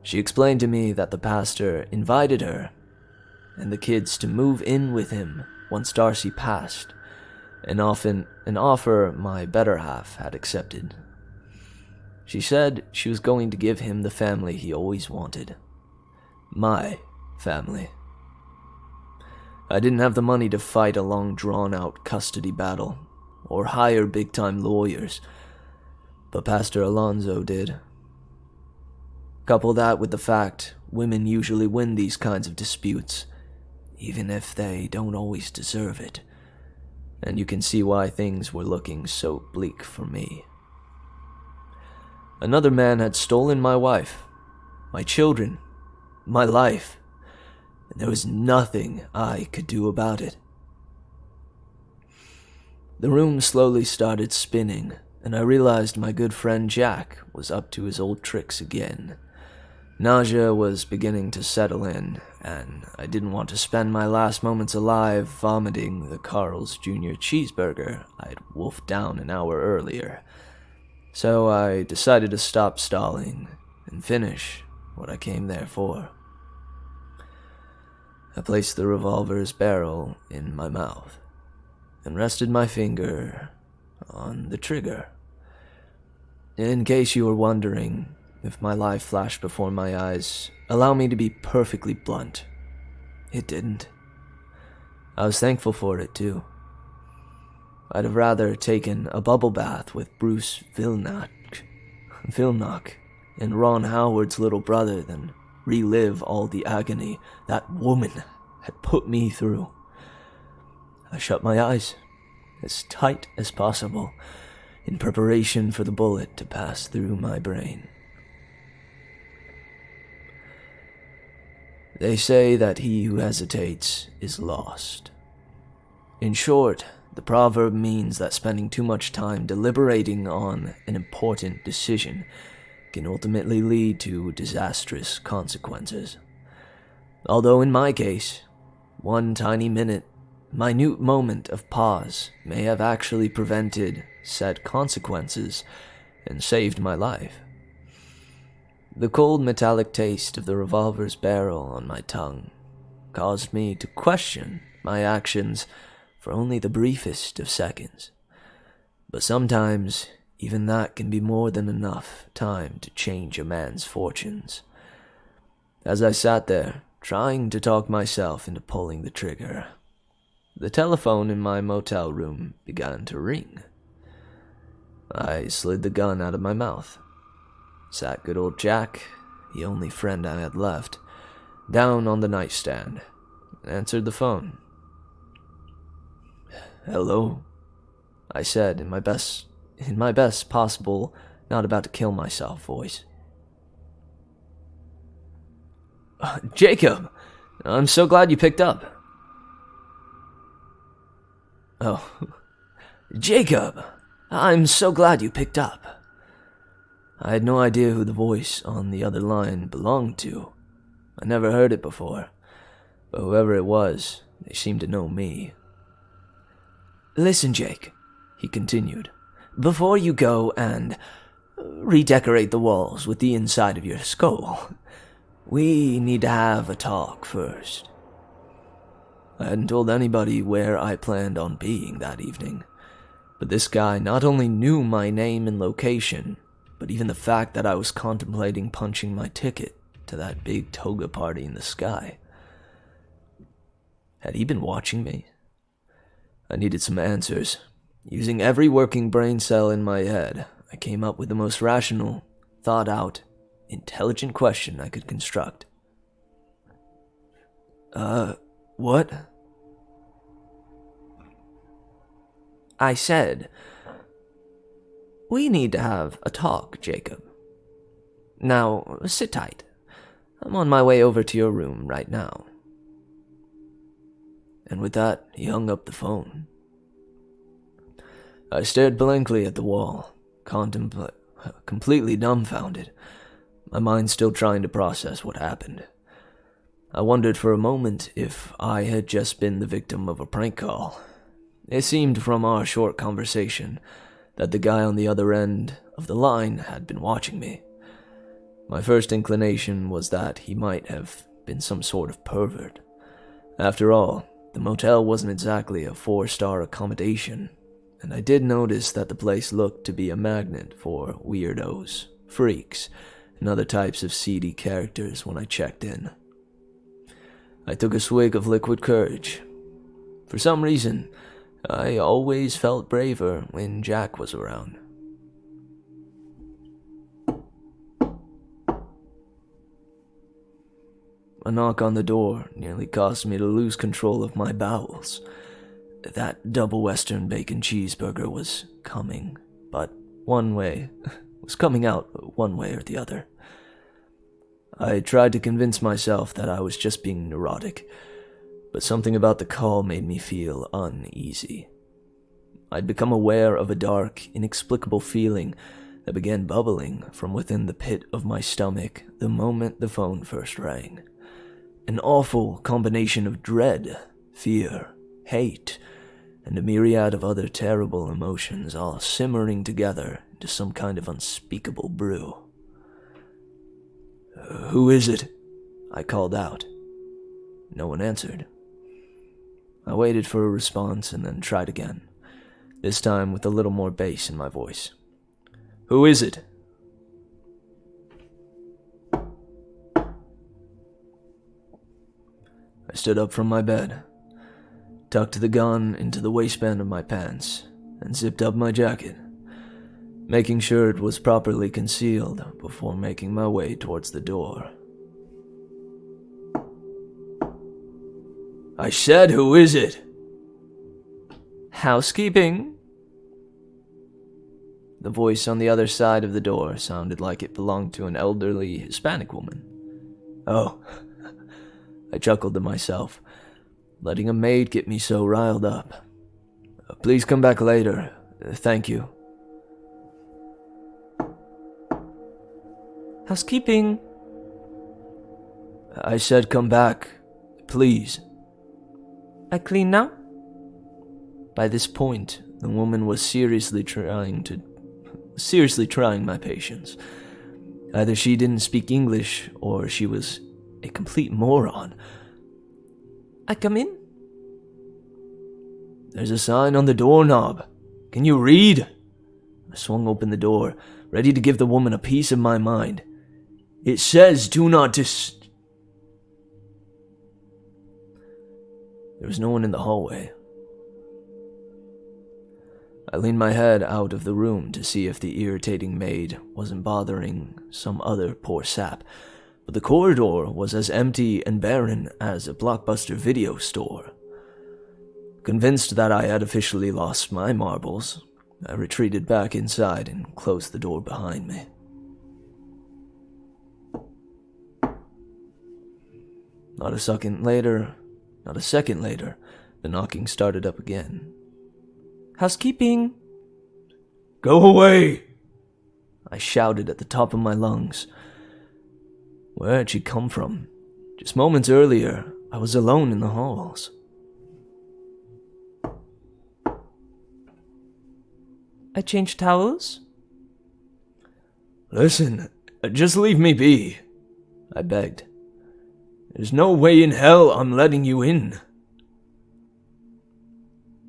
She explained to me that the pastor invited her and the kids to move in with him once Darcy passed, and often an offer my better half had accepted. She said she was going to give him the family he always wanted. My family. I didn't have the money to fight a long drawn-out custody battle, or hire big-time lawyers, but Pastor Alonso did. Couple that with the fact women usually win these kinds of disputes, even if they don't always deserve it. and you can see why things were looking so bleak for me. Another man had stolen my wife, my children, my life, and there was nothing I could do about it. The room slowly started spinning, and I realized my good friend Jack was up to his old tricks again. Nausea was beginning to settle in, and I didn't want to spend my last moments alive vomiting the Carl's Jr. cheeseburger I'd wolfed down an hour earlier. So I decided to stop stalling and finish what I came there for. I placed the revolver's barrel in my mouth and rested my finger on the trigger. In case you were wondering if my life flashed before my eyes, allow me to be perfectly blunt. It didn't. I was thankful for it, too. I'd have rather taken a bubble bath with Bruce Vilnock and Ron Howard's little brother than relive all the agony that woman had put me through. I shut my eyes as tight as possible in preparation for the bullet to pass through my brain. They say that he who hesitates is lost. In short, the proverb means that spending too much time deliberating on an important decision can ultimately lead to disastrous consequences. Although in my case, one tiny minute, minute moment of pause may have actually prevented said consequences and saved my life. The cold metallic taste of the revolver's barrel on my tongue caused me to question my actions for only the briefest of seconds. But sometimes, even that can be more than enough time to change a man's fortunes. As I sat there, trying to talk myself into pulling the trigger, the telephone in my motel room began to ring. I slid the gun out of my mouth. Sat good old Jack, the only friend I had left, down on the nightstand, and answered the phone. "Hello," I said in my best possible, not about to kill myself voice. "Jacob, I'm so glad you picked up." "Oh, Jacob, I'm so glad you picked up." I had no idea who the voice on the other line belonged to. I never heard it before, but whoever it was, they seemed to know me. "Listen, Jake," he continued, "before you go and redecorate the walls with the inside of your skull, we need to have a talk first." I hadn't told anybody where I planned on being that evening, but this guy not only knew my name and location, but even the fact that I was contemplating punching my ticket to that big toga party in the sky. Had he been watching me? I needed some answers. Using every working brain cell in my head, I came up with the most rational, thought-out, intelligent question I could construct. What?" I said, "We need to have a talk, Jacob. Now, sit tight. I'm on my way over to your room right now." And with that, he hung up the phone. I stared blankly at the wall, completely dumbfounded, my mind still trying to process what happened. I wondered for a moment if I had just been the victim of a prank call. It seemed from our short conversation that the guy on the other end of the line had been watching me. My first inclination was that he might have been some sort of pervert. After all, the motel wasn't exactly a 4-star accommodation, and I did notice that the place looked to be a magnet for weirdos, freaks, and other types of seedy characters when I checked in. I took a swig of liquid courage. For some reason, I always felt braver when Jack was around. A knock on the door nearly caused me to lose control of my bowels. That double Western bacon cheeseburger was coming, but was coming out one way or the other. I tried to convince myself that I was just being neurotic, but something about the call made me feel uneasy. I'd become aware of a dark, inexplicable feeling that began bubbling from within the pit of my stomach the moment the phone first rang. An awful combination of dread, fear, hate, and a myriad of other terrible emotions all simmering together into some kind of unspeakable brew. "Who is it?" I called out. No one answered. I waited for a response and then tried again, this time with a little more bass in my voice. "Who is it?" I stood up from my bed, tucked the gun into the waistband of my pants, and zipped up my jacket, making sure it was properly concealed before making my way towards the door. "I said, who is it?" "Housekeeping." The voice on the other side of the door sounded like it belonged to an elderly Hispanic woman. "Oh," I chuckled to myself, letting a maid get me so riled up. "Please come back later. Thank you." "Housekeeping." "I said come back, please." "I clean now?" By this point, the woman was seriously trying my patience. Either she didn't speak English, or she was a complete moron. "I come in?" "There's a sign on the doorknob. Can you read?" I swung open the door, ready to give the woman a piece of my mind. "It says do not There was no one in the hallway. I leaned my head out of the room to see if the irritating maid wasn't bothering some other poor sap, but the corridor was as empty and barren as a Blockbuster video store. Convinced that I had officially lost my marbles, I retreated back inside and closed the door behind me. Not a second later, the knocking started up again. "Housekeeping." "Go away!" I shouted at the top of my lungs. Where had she come from? Just moments earlier, I was alone in the halls. "I change towels?" "Listen, just leave me be," I begged. "There's no way in hell I'm letting you in."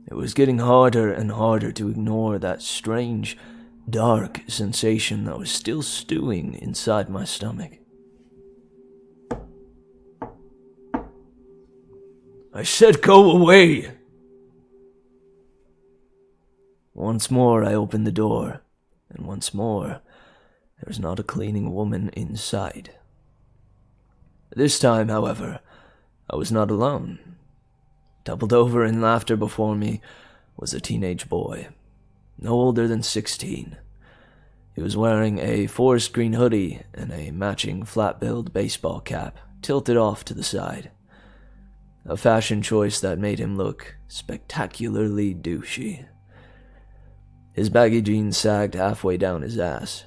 It was getting harder and harder to ignore that strange, dark sensation that was still stewing inside my stomach. "I said go away!" Once more I opened the door, and once more there was not a cleaning woman in sight. This time, however, I was not alone. Doubled over in laughter before me was a teenage boy, no older than 16. He was wearing a forest green hoodie and a matching flat-billed baseball cap tilted off to the side. A fashion choice that made him look spectacularly douchey. His baggy jeans sagged halfway down his ass,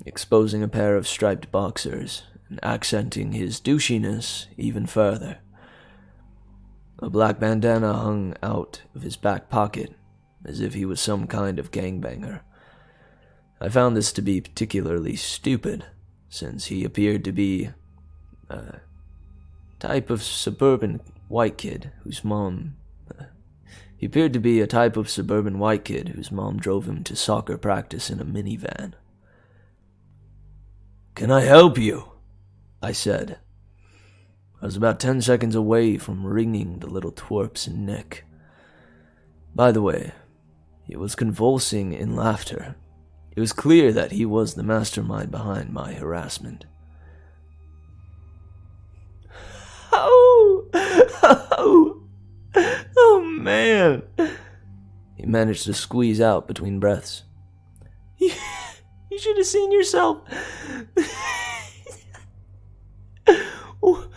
exposing a pair of striped boxers and accenting his douchiness even further. A black bandana hung out of his back pocket, as if he was some kind of gangbanger. I found this to be particularly stupid, since he appeared to be a type of suburban white kid whose mom drove him to soccer practice in a minivan. "Can I help you?" I said. I was about 10 seconds away from wringing the little twerp's neck. By the way, he was convulsing in laughter. It was clear that he was the mastermind behind my harassment. Oh, man. He managed to squeeze out between breaths. You should have seen yourself. Oh,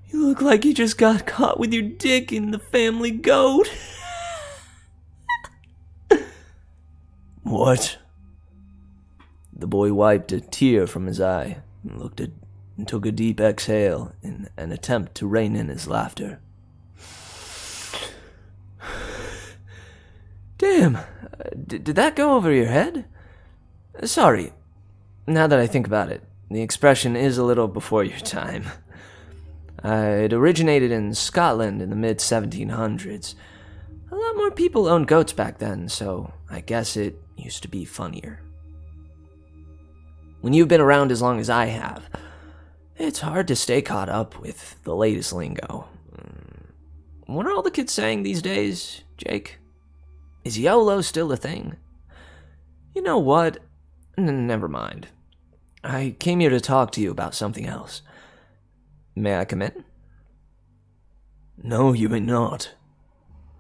you look like you just got caught with your dick in the family goat. What? The boy wiped a tear from his eye and took a deep exhale in an attempt to rein in his laughter. Damn, did that go over your head? Sorry, now that I think about it, the expression is a little before your time. It originated in Scotland in the mid-1700s. A lot more people owned goats back then, so I guess it used to be funnier. When you've been around as long as I have, it's hard to stay caught up with the latest lingo. What are all the kids saying these days, Jake? Is YOLO still a thing? You know what? Never mind. I came here to talk to you about something else. May I come in? No, you may not.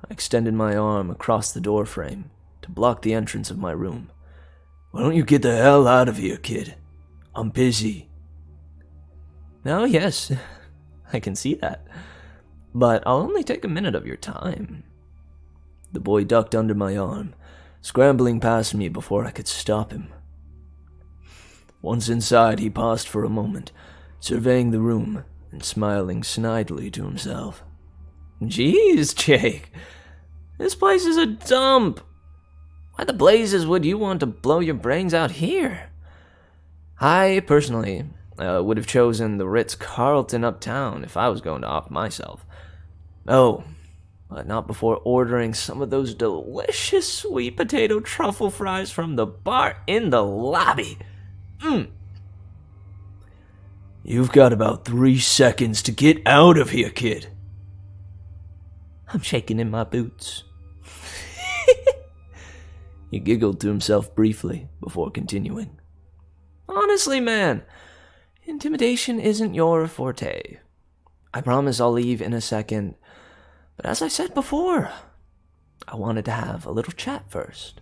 I extended my arm across the door frame to block the entrance of my room. Why don't you get the hell out of here, kid? I'm busy. Oh, yes, I can see that. But I'll only take a minute of your time. The boy ducked under my arm, scrambling past me before I could stop him. Once inside, he paused for a moment, surveying the room and smiling snidely to himself. Jeez, Jake, this place is a dump. Why the blazes would you want to blow your brains out here? I, personally, would have chosen the Ritz-Carlton uptown if I was going to off myself. Oh, but not before ordering some of those delicious sweet potato truffle fries from the bar in the lobby. You've got about 3 seconds to get out of here, kid. I'm shaking in my boots. He giggled to himself briefly before continuing. Honestly, man, intimidation isn't your forte. I promise I'll leave in a second, but as I said before, I wanted to have a little chat first.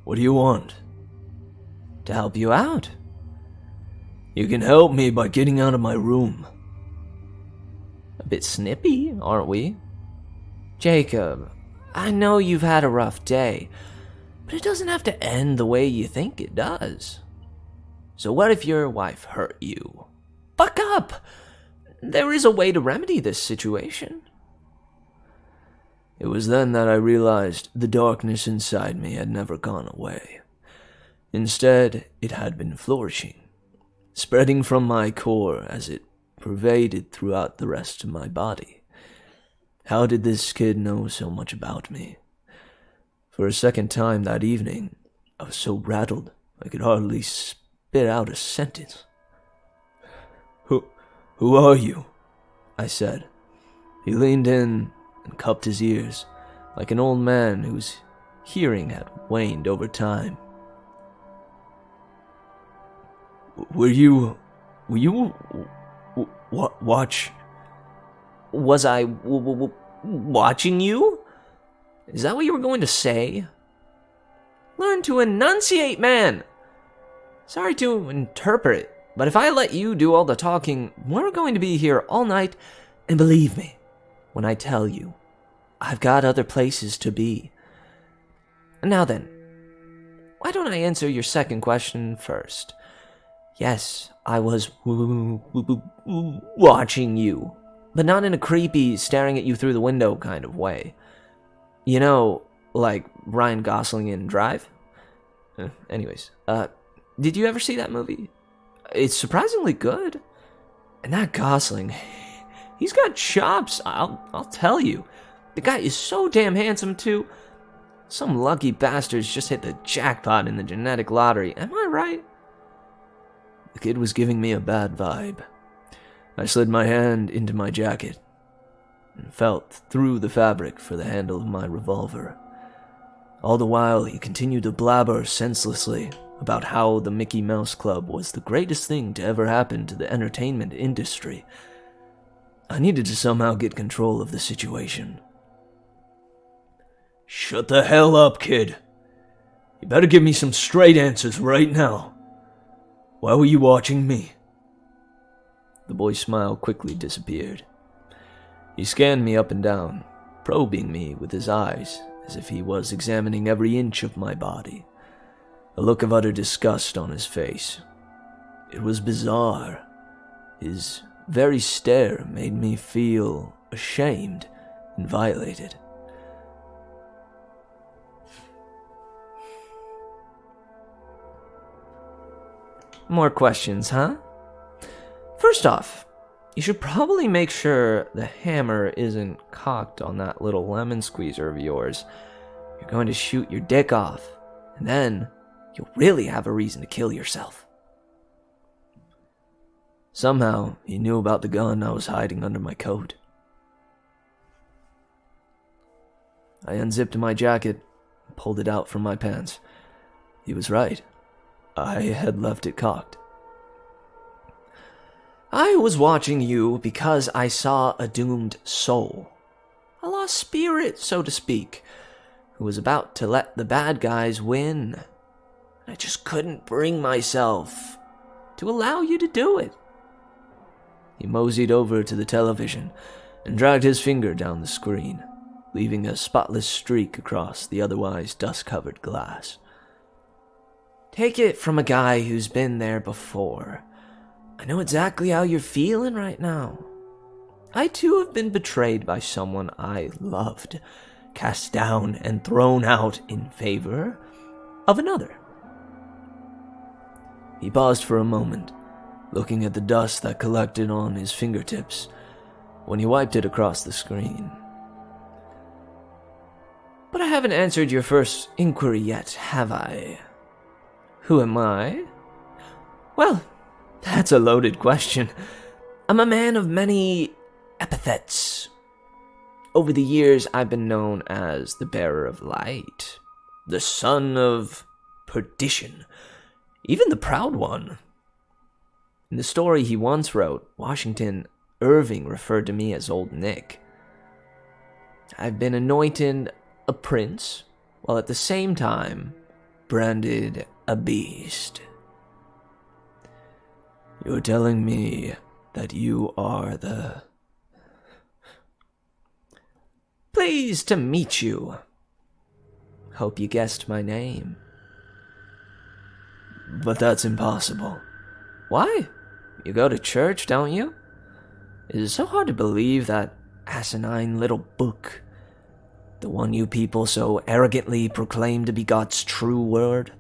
What do you want? To help you out. You can help me by getting out of my room. A bit snippy, aren't we? Jacob, I know you've had a rough day, but it doesn't have to end the way you think it does. So what if your wife hurt you? Buck up! There is a way to remedy this situation. It was then that I realized the darkness inside me had never gone away. Instead, it had been flourishing, spreading from my core as it pervaded throughout the rest of my body. How did this kid know so much about me? For a second time that evening, I was so rattled I could hardly spit out a sentence. Who are you? I said. He leaned in and cupped his ears, like an old man whose hearing had waned over time. Were you watch? Was I watching you? Is that what you were going to say? Learn to enunciate, man! Sorry to interpret, but if I let you do all the talking, we're going to be here all night, and believe me, when I tell you, I've got other places to be. Now then, why don't I answer your second question first? Yes, I was watching you, but not in a creepy, staring at you through the window kind of way. You know, like Ryan Gosling in Drive? Anyways, did you ever see that movie? It's surprisingly good. And that Gosling, he's got chops, I'll tell you. The guy is so damn handsome too. Some lucky bastards just hit the jackpot in the genetic lottery, am I right? The kid was giving me a bad vibe. I slid my hand into my jacket and felt through the fabric for the handle of my revolver. All the while, he continued to blabber senselessly about how the Mickey Mouse Club was the greatest thing to ever happen to the entertainment industry. I needed to somehow get control of the situation. Shut the hell up, kid. You better give me some straight answers right now. Why were you watching me? The boy's smile quickly disappeared. He scanned me up and down, probing me with his eyes as if he was examining every inch of my body, a look of utter disgust on his face. It was bizarre. His very stare made me feel ashamed and violated. More questions, huh? First off, you should probably make sure the hammer isn't cocked on that little lemon squeezer of yours. You're going to shoot your dick off, and then you'll really have a reason to kill yourself. Somehow, he knew about the gun I was hiding under my coat. I unzipped my jacket and pulled it out from my pants. He was right. I had left it cocked. I was watching you because I saw a doomed soul, a lost spirit, so to speak, who was about to let the bad guys win. I just couldn't bring myself to allow you to do it. He moseyed over to the television and dragged his finger down the screen, leaving a spotless streak across the otherwise dust-covered glass. Take it from a guy who's been there before. I know exactly how you're feeling right now. I too have been betrayed by someone I loved, cast down and thrown out in favor of another. He paused for a moment, looking at the dust that collected on his fingertips when he wiped it across the screen. But I haven't answered your first inquiry yet, have I? Who am I? Well, that's a loaded question. I'm a man of many epithets. Over the years, I've been known as the bearer of light, the son of perdition, even the proud one. In the story he once wrote, Washington Irving referred to me as Old Nick. I've been anointed a prince, while at the same time branded a beast. You're telling me that you are the... Pleased to meet you. Hope you guessed my name. But that's impossible. Why? You go to church, don't you? Is it so hard to believe that asinine little book, the one you people so arrogantly proclaim to be God's true word,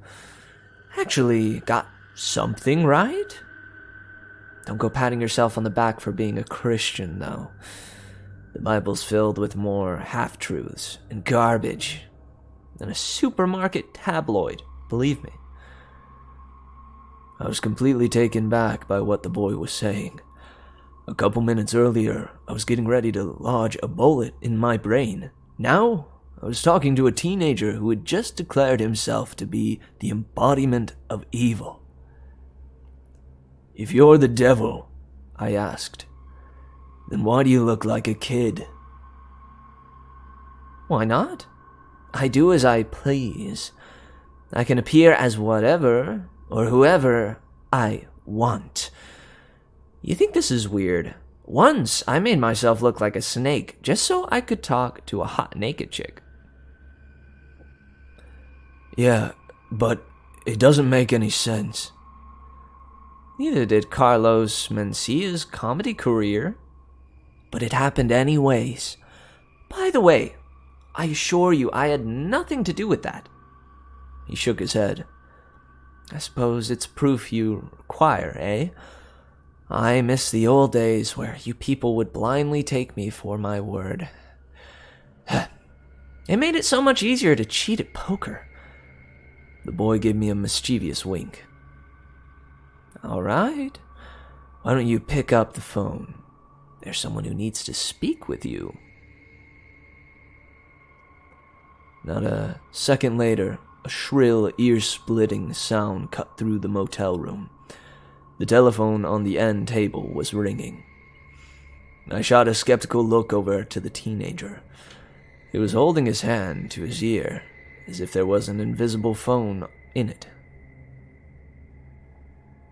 actually got something right? Don't go patting yourself on the back for being a Christian, though. The Bible's filled with more half-truths and garbage than a supermarket tabloid, believe me. I was completely taken back by what the boy was saying. A couple minutes earlier, I was getting ready to lodge a bullet in my brain. Now, I was talking to a teenager who had just declared himself to be the embodiment of evil. If you're the devil, I asked, then why do you look like a kid? Why not? I do as I please. I can appear as whatever or whoever I want. You think this is weird? Once, I made myself look like a snake just so I could talk to a hot naked chick. Yeah, but it doesn't make any sense. Neither did Carlos Mencia's comedy career. But it happened anyways. By the way, I assure you I had nothing to do with that. He shook his head. I suppose it's proof you require, eh? I miss the old days where you people would blindly take me for my word. It made it so much easier to cheat at poker. The boy gave me a mischievous wink. All right. Why don't you pick up the phone? There's someone who needs to speak with you. Not a second later, a shrill, ear-splitting sound cut through the motel room. The telephone on the end table was ringing. I shot a skeptical look over to the teenager. He was holding his hand to his ear, as if there was an invisible phone in it.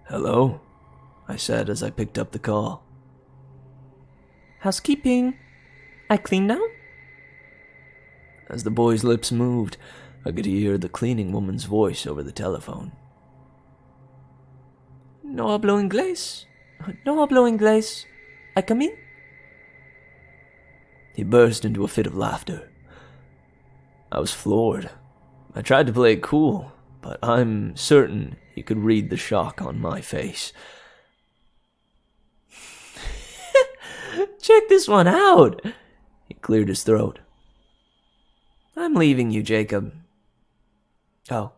"Hello?" I said as I picked up the call. Housekeeping. I clean now? As the boy's lips moved, I could hear the cleaning woman's voice over the telephone. No hablo inglés. No hablo inglés. I come in? He burst into a fit of laughter. I was floored. I tried to play it cool, but I'm certain he could read the shock on my face. Check this one out. He cleared his throat. I'm leaving you, Jacob. Oh.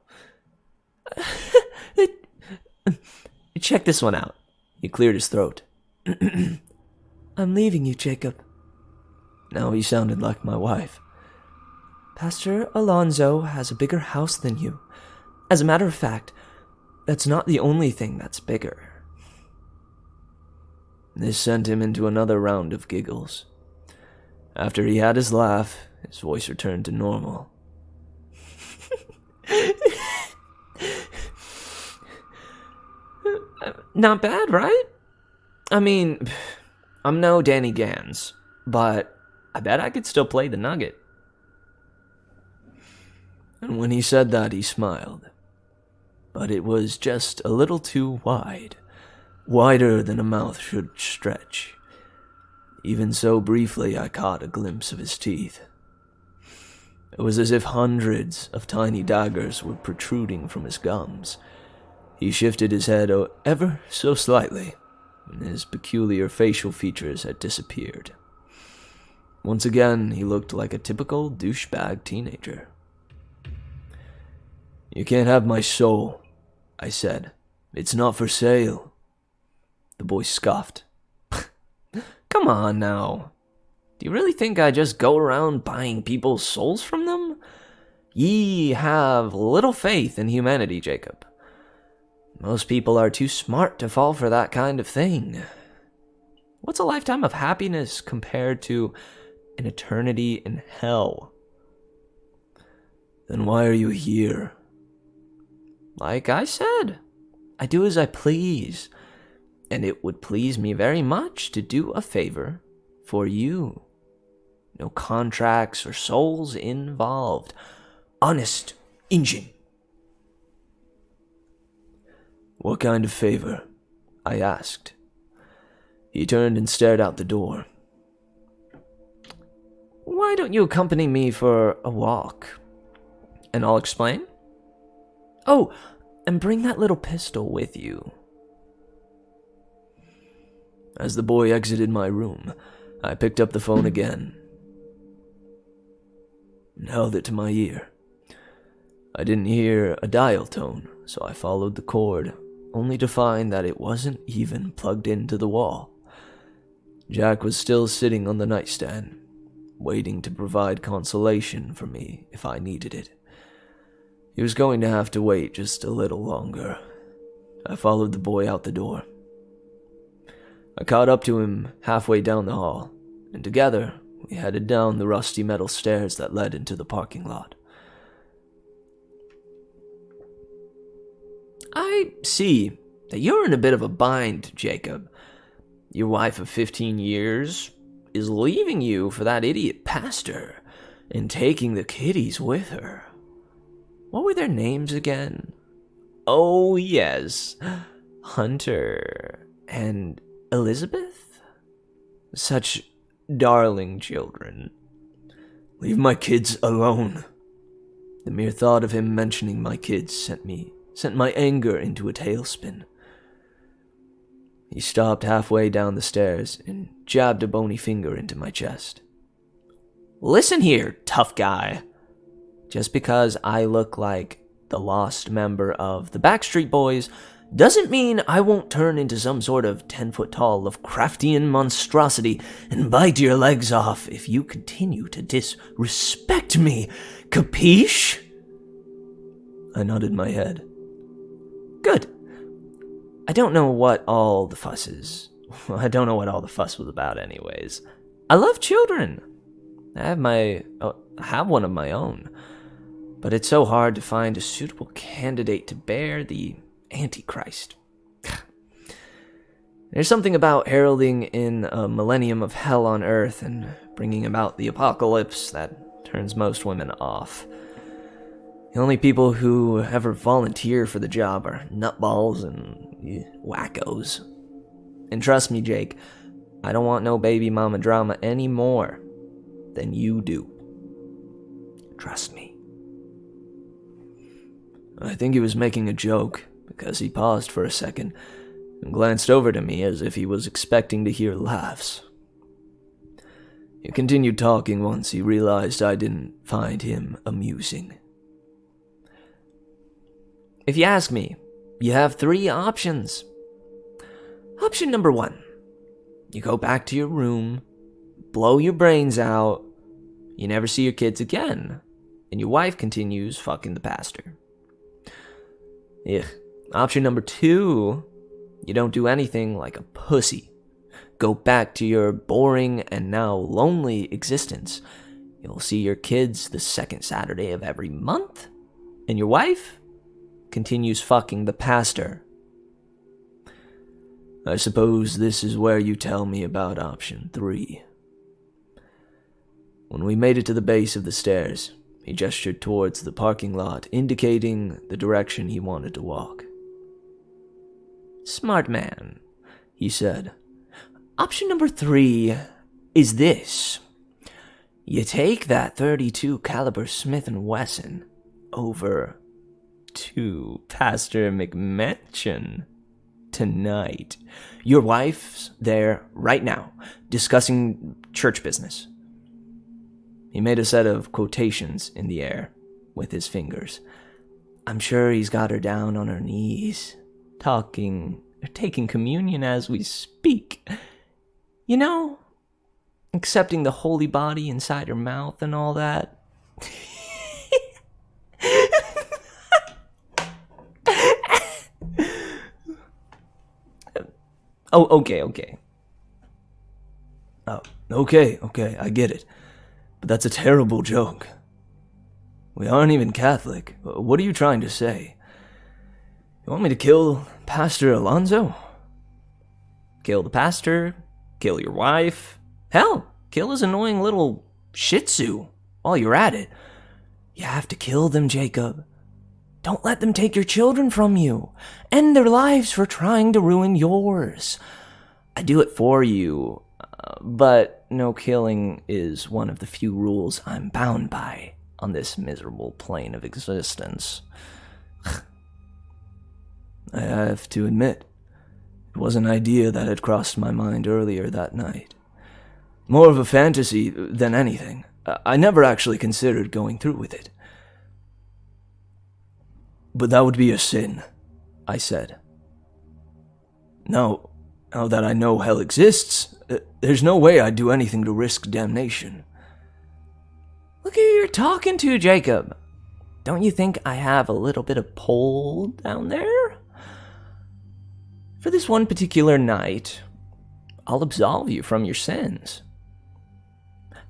Check this one out. He cleared his throat. I'm leaving you, Jacob. Now he sounded like my wife. Pastor Alonso has a bigger house than you. As a matter of fact, that's not the only thing that's bigger. This sent him into another round of giggles. After he had his laugh, his voice returned to normal. Not bad, right? I mean, I'm no Danny Gans, but I bet I could still play the nugget. And when he said that, he smiled. But it was just a little too wide. Wider than a mouth should stretch. Even so briefly, I caught a glimpse of his teeth. It was as if hundreds of tiny daggers were protruding from his gums. He shifted his head ever so slightly, and his peculiar facial features had disappeared. Once again, he looked like a typical douchebag teenager. "You can't have my soul," I said. "It's not for sale." The boy scoffed. Come on now. Do you really think I just go around buying people's souls from them? Ye have little faith in humanity, Jacob. Most people are too smart to fall for that kind of thing. What's a lifetime of happiness compared to an eternity in hell? Then why are you here? Like I said, I do as I please. And it would please me very much to do a favor for you. No contracts or souls involved. Honest Injun. "What kind of favor?" I asked. He turned and stared out the door. Why don't you accompany me for a walk? And I'll explain. Oh, and bring that little pistol with you. As the boy exited my room, I picked up the phone again and held it to my ear. I didn't hear a dial tone, so I followed the cord, only to find that it wasn't even plugged into the wall. Jack was still sitting on the nightstand, waiting to provide consolation for me if I needed it. He was going to have to wait just a little longer. I followed the boy out the door. I caught up to him halfway down the hall, and together we headed down the rusty metal stairs that led into the parking lot. I see that you're in a bit of a bind, Jacob. Your wife of 15 years is leaving you for that idiot pastor and taking the kiddies with her. What were their names again? Oh, yes. Hunter and Elizabeth? Such darling children. "Leave my kids alone." The mere thought of him mentioning my kids sent my anger into a tailspin. He stopped halfway down the stairs and jabbed a bony finger into my chest. Listen here, tough guy. Just because I look like the lost member of the Backstreet Boys doesn't mean I won't turn into some sort of 10-foot-tall Lovecraftian monstrosity and bite your legs off if you continue to disrespect me. Capiche? I nodded my head. Good. I don't know what all the fuss is. I don't know what all the fuss was about anyways. I love children. I have one of my own. But it's so hard to find a suitable candidate to bear the Antichrist. There's something about heralding in a millennium of hell on earth and bringing about the apocalypse that turns most women off. The only people who ever volunteer for the job are nutballs and wackos. And trust me, Jake, I don't want no baby mama drama any more than you do. Trust me. I think he was making a joke, because he paused for a second and glanced over to me as if he was expecting to hear laughs. He continued talking once he realized I didn't find him amusing. If you ask me, you have 3 options. Option number 1. You go back to your room, blow your brains out, you never see your kids again, and your wife continues fucking the pastor. Ugh. Option number 2, you don't do anything like a pussy. Go back to your boring and now lonely existence. You'll see your kids the second Saturday of every month, and your wife continues fucking the pastor. I suppose this is where you tell me about option 3. When we made it to the base of the stairs, he gestured towards the parking lot, indicating the direction he wanted to walk. Smart man, he said. Option number 3 is this. You take that .32 caliber Smith & Wesson over to Pastor McMansion tonight. Your wife's there right now, discussing church business. He made a set of quotations in the air with his fingers. I'm sure he's got her down on her knees, taking communion as we speak. You know, accepting the holy body inside her mouth and all that. Oh, okay. Oh, okay, I get it. But that's a terrible joke. We aren't even Catholic. What are you trying to say? You want me to kill Pastor Alonzo? Kill the pastor? Kill your wife? Hell, kill his annoying little shih tzu while you're at it. You have to kill them, Jacob. Don't let them take your children from you. End their lives for trying to ruin yours. I do it for you, but no killing is one of the few rules I'm bound by on this miserable plane of existence. I have to admit, it was an idea that had crossed my mind earlier that night. More of a fantasy than anything. I never actually considered going through with it. But that would be a sin, I said. Now that I know hell exists, there's no way I'd do anything to risk damnation. Look who you're talking to, Jacob. Don't you think I have a little bit of pull down there? For this one particular night, I'll absolve you from your sins.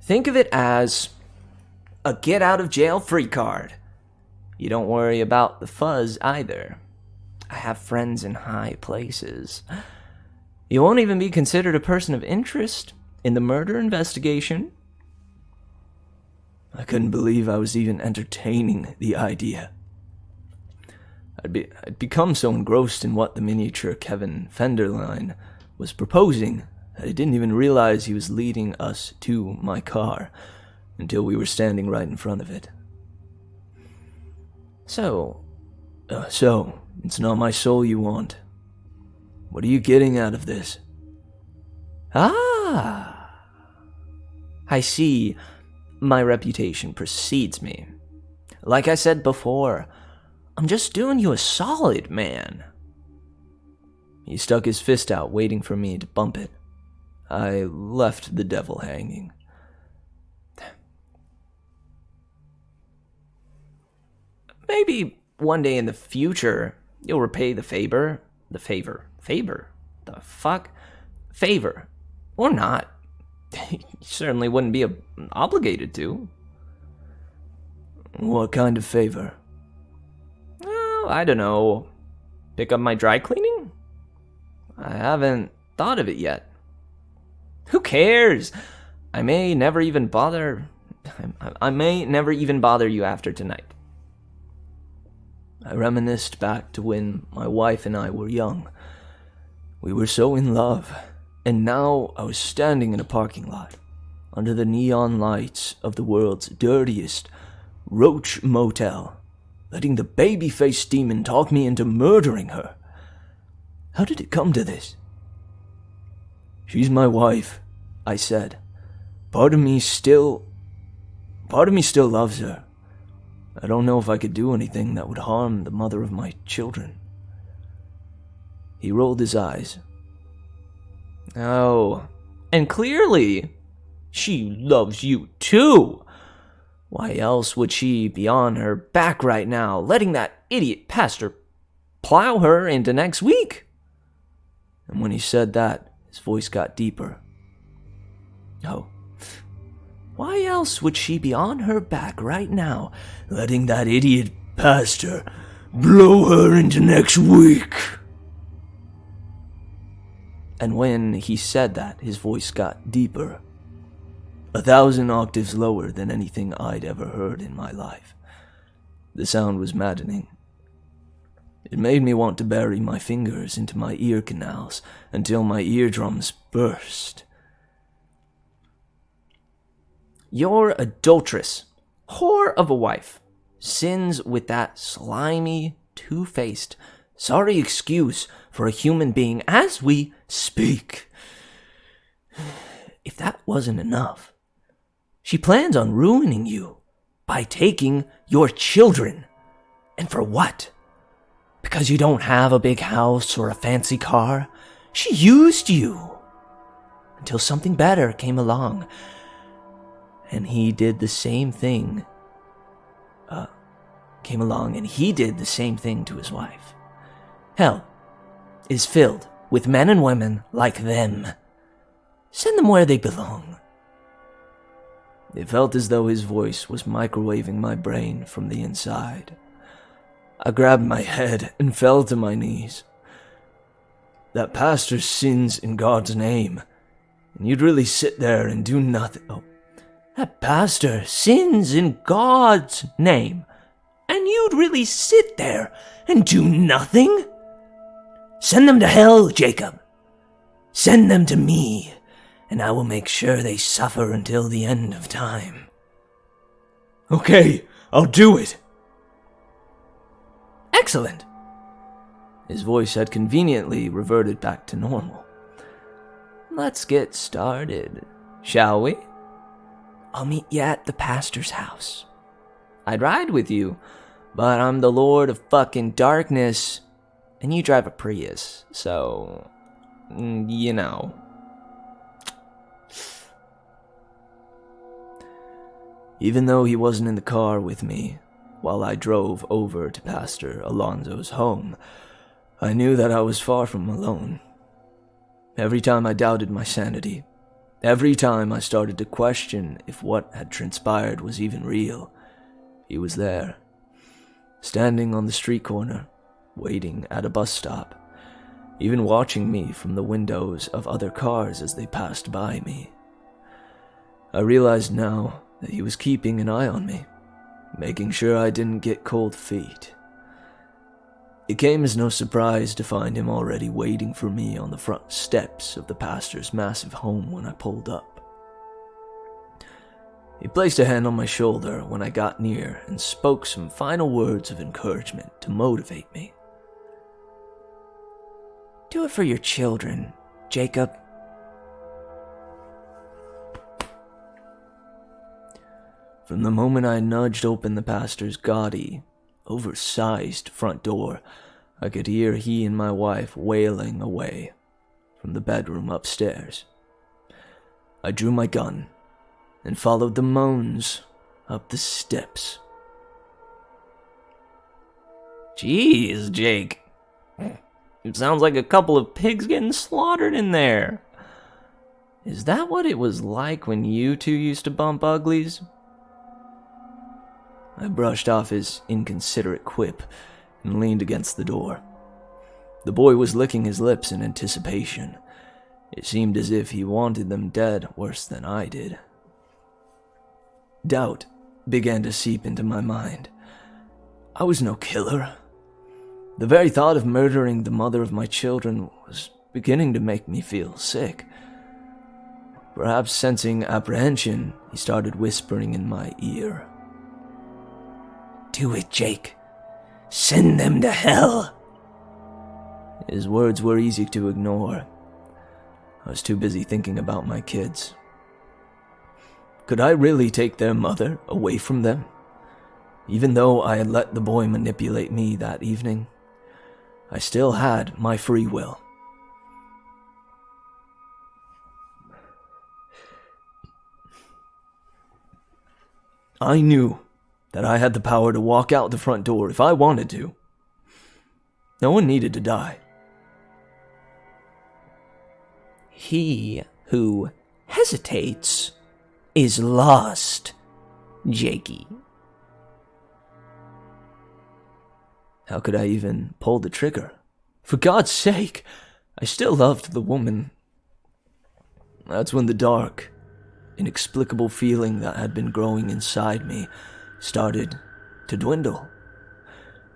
Think of it as a get-out-of-jail-free card. You don't worry about the fuzz either. I have friends in high places. You won't even be considered a person of interest in the murder investigation. I couldn't believe I was even entertaining the idea. I'd become so engrossed in what the miniature Kevin Fenderline was proposing that I didn't even realize he was leading us to my car until we were standing right in front of it. So, it's not my soul you want. What are you getting out of this? Ah, I see. My reputation precedes me. Like I said before, I'm just doing you a solid, man. He stuck his fist out, waiting for me to bump it. I left the devil hanging. Maybe one day in the future, you'll repay the favor. The fuck? favor. Or not. You certainly wouldn't be obligated to. What kind of favor? Well, I don't know. Pick up my dry cleaning? I haven't thought of it yet. Who cares? I may never even bother you after tonight. I reminisced back to when my wife and I were young. We were so in love, and now I was standing in a parking lot, under the neon lights of the world's dirtiest roach motel, letting the baby-faced demon talk me into murdering her. How did it come to this? She's my wife, I said. Part of me still loves her. I don't know if I could do anything that would harm the mother of my children. He rolled his eyes. Oh, and clearly, she loves you too. Why else would she be on her back right now, letting that idiot pastor plow her into next week? And when he said that, his voice got deeper. Oh, why else would she be on her back right now, letting that idiot pastor blow her into next week? And when he said that, his voice got deeper, 1,000 octaves lower than anything I'd ever heard in my life. The sound was maddening. It made me want to bury my fingers into my ear canals until my eardrums burst. Your adulteress, whore of a wife, sins with that slimy, two-faced, sorry excuse for a human being as we speak. If that wasn't enough, she plans on ruining you by taking your children. And for what? Because you don't have a big house or a fancy car? She used you until something better came along. And he did the same thing. He did the same thing to his wife. Hell is filled with men and women like them. Send them where they belong. It felt as though his voice was microwaving my brain from the inside. I grabbed my head and fell to my knees. That pastor sins in God's name, and you'd really sit there and do nothing. Oh. That pastor sins in God's name, and you'd really sit there and do nothing? Send them to hell, Jacob. Send them to me, and I will make sure they suffer until the end of time. Okay, I'll do it. Excellent. His voice had conveniently reverted back to normal. Let's get started, shall we? I'll meet you at the pastor's house. I'd ride with you, but I'm the Lord of fucking darkness, and you drive a Prius, so, you know. Even though he wasn't in the car with me, while I drove over to Pastor Alonso's home, I knew that I was far from alone. Every time I doubted my sanity, every time I started to question if what had transpired was even real, he was there, standing on the street corner, waiting at a bus stop, even watching me from the windows of other cars as they passed by me. I realized now that he was keeping an eye on me, making sure I didn't get cold feet. It came as no surprise to find him already waiting for me on the front steps of the pastor's massive home when I pulled up. He placed a hand on my shoulder when I got near and spoke some final words of encouragement to motivate me. Do it for your children, Jacob. From the moment I nudged open the pastor's gaudy, oversized front door, I could hear he and my wife wailing away from the bedroom upstairs. I drew my gun and followed the moans up the steps. Jeez, Jake. It sounds like a couple of pigs getting slaughtered in there. Is that what it was like when you two used to bump uglies? I brushed off his inconsiderate quip and leaned against the door. The boy was licking his lips in anticipation. It seemed as if he wanted them dead worse than I did. Doubt began to seep into my mind. I was no killer. The very thought of murdering the mother of my children was beginning to make me feel sick. Perhaps sensing apprehension, he started whispering in my ear. "Do it, Jake. Send them to hell." His words were easy to ignore. I was too busy thinking about my kids. Could I really take their mother away from them? Even though I had let the boy manipulate me that evening, I still had my free will. I knew that I had the power to walk out the front door if I wanted to. No one needed to die. He who hesitates is lost, Jakey. How could I even pull the trigger? For God's sake, I still loved the woman. That's when the dark, inexplicable feeling that had been growing inside me started to dwindle.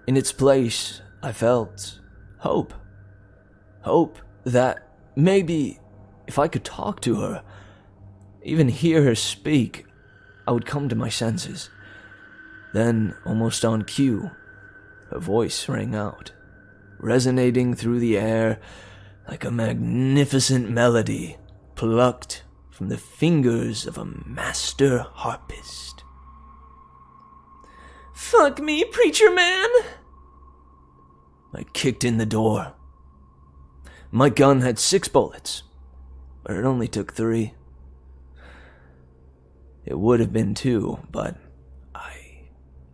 In its place, I felt hope. Hope that maybe if I could talk to her, even hear her speak, I would come to my senses. Then, almost on cue, her voice rang out, resonating through the air like a magnificent melody plucked from the fingers of a master harpist. "Fuck me, preacher man!" I kicked in the door. My gun had 6 bullets, but it only took 3. It would have been 2, but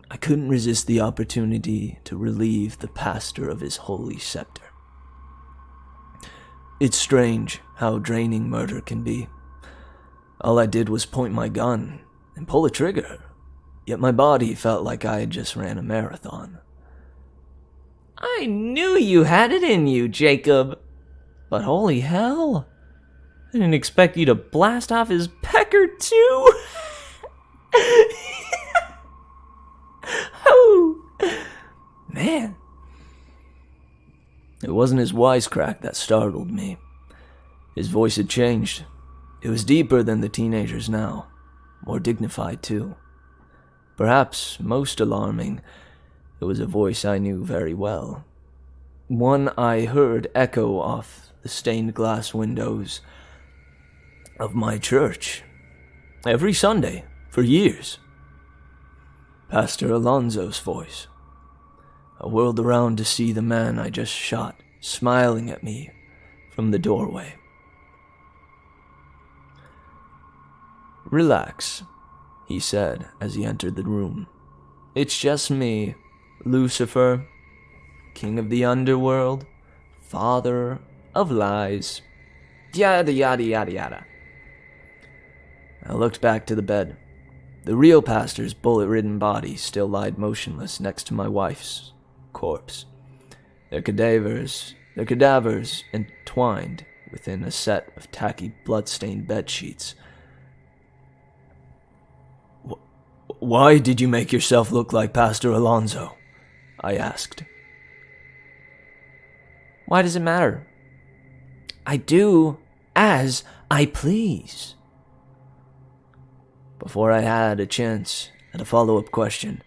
I couldn't resist the opportunity to relieve the pastor of his holy scepter. It's strange how draining murder can be. All I did was point my gun and pull a trigger, yet my body felt like I had just ran a marathon. "I knew you had it in you, Jacob. But holy hell, I didn't expect you to blast off his pecker too." Oh, man. It wasn't his wisecrack that startled me. His voice had changed. It was deeper than the teenager's now, more dignified too. Perhaps most alarming, it was a voice I knew very well. One I heard echo off the stained glass windows of my church every Sunday for years. Pastor Alonzo's voice. I whirled around to see the man I just shot smiling at me from the doorway. "Relax," he said as he entered the room. "It's just me, Lucifer, king of the underworld, father of lies. Yada yada yada yada." I looked back to the bed. The real pastor's bullet-ridden body still lied motionless next to my wife's corpse. Their cadavers entwined within a set of tacky, blood-stained bedsheets. "Why did you make yourself look like Pastor Alonzo?" I asked. "Why does it matter? I do as I please." Before I had a chance at a follow-up question,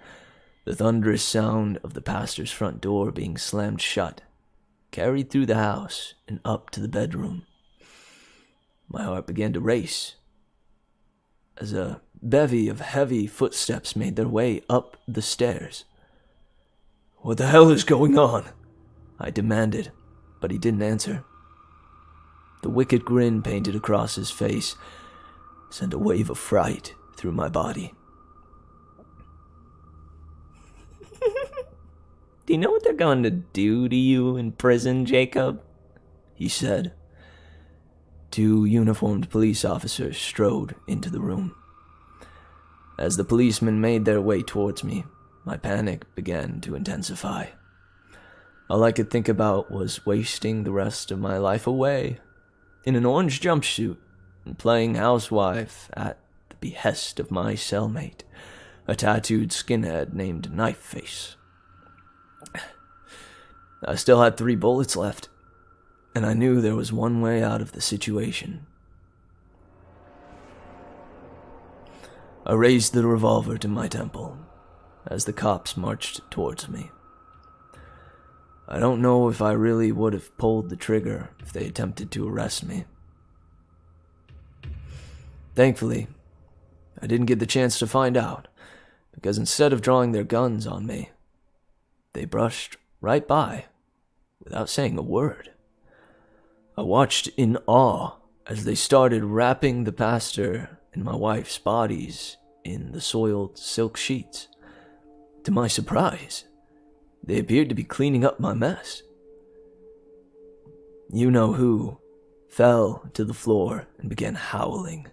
the thunderous sound of the pastor's front door being slammed shut carried through the house and up to the bedroom. My heart began to race as a bevy of heavy footsteps made their way up the stairs. "What the hell is going on?" I demanded, but he didn't answer. The wicked grin painted across his face sent a wave of fright through my body. "Do you know what they're going to do to you in prison, Jacob?" he said. 2 uniformed police officers strode into the room. As the policemen made their way towards me, my panic began to intensify. All I could think about was wasting the rest of my life away in an orange jumpsuit and playing housewife at the behest of my cellmate, a tattooed skinhead named Knife Face. I still had 3 bullets left, and I knew there was one way out of the situation. I raised the revolver to my temple as the cops marched towards me. I don't know if I really would have pulled the trigger if they attempted to arrest me. Thankfully, I didn't get the chance to find out, because instead of drawing their guns on me, they brushed right by without saying a word. I watched in awe as they started wrapping the pastor and my wife's bodies in the soiled silk sheets. To my surprise, they appeared to be cleaning up my mess. You-know-who fell to the floor and began howling.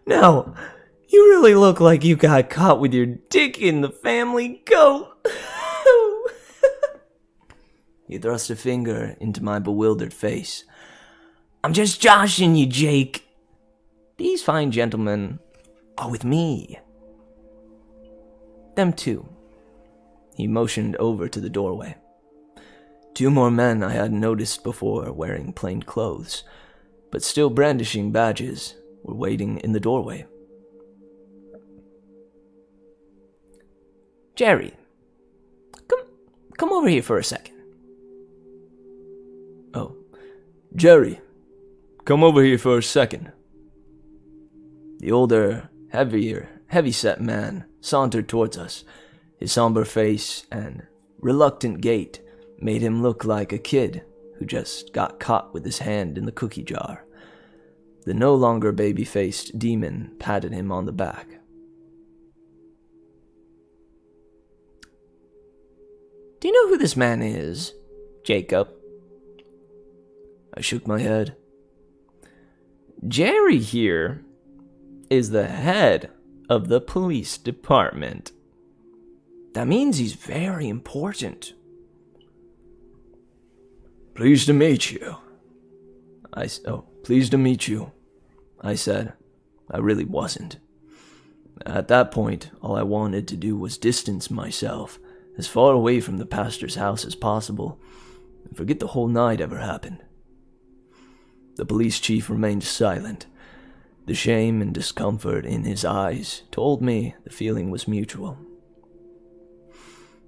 Now, you really look like you got caught with your dick in the family goat. He thrust a finger into my bewildered face. I'm just joshing you, Jake. These fine gentlemen are with me. Them two. He motioned over to the doorway. 2 more men I hadn't noticed before, wearing plain clothes, but still brandishing badges, were waiting in the doorway. Jerry, come over here for a second. Oh, Jerry, come over here for a second. The older, heavy-set man sauntered towards us. His somber face and reluctant gait made him look like a kid who just got caught with his hand in the cookie jar. The no longer baby-faced demon patted him on the back. Do you know who this man is, Jacob? I shook my head. Jerry here is the head of the police department. That means he's very important. Pleased to meet you. Pleased to meet you, I said. I really wasn't. At that point, all I wanted to do was distance myself as far away from the pastor's house as possible and forget the whole night ever happened. The police chief remained silent. The shame and discomfort in his eyes told me the feeling was mutual.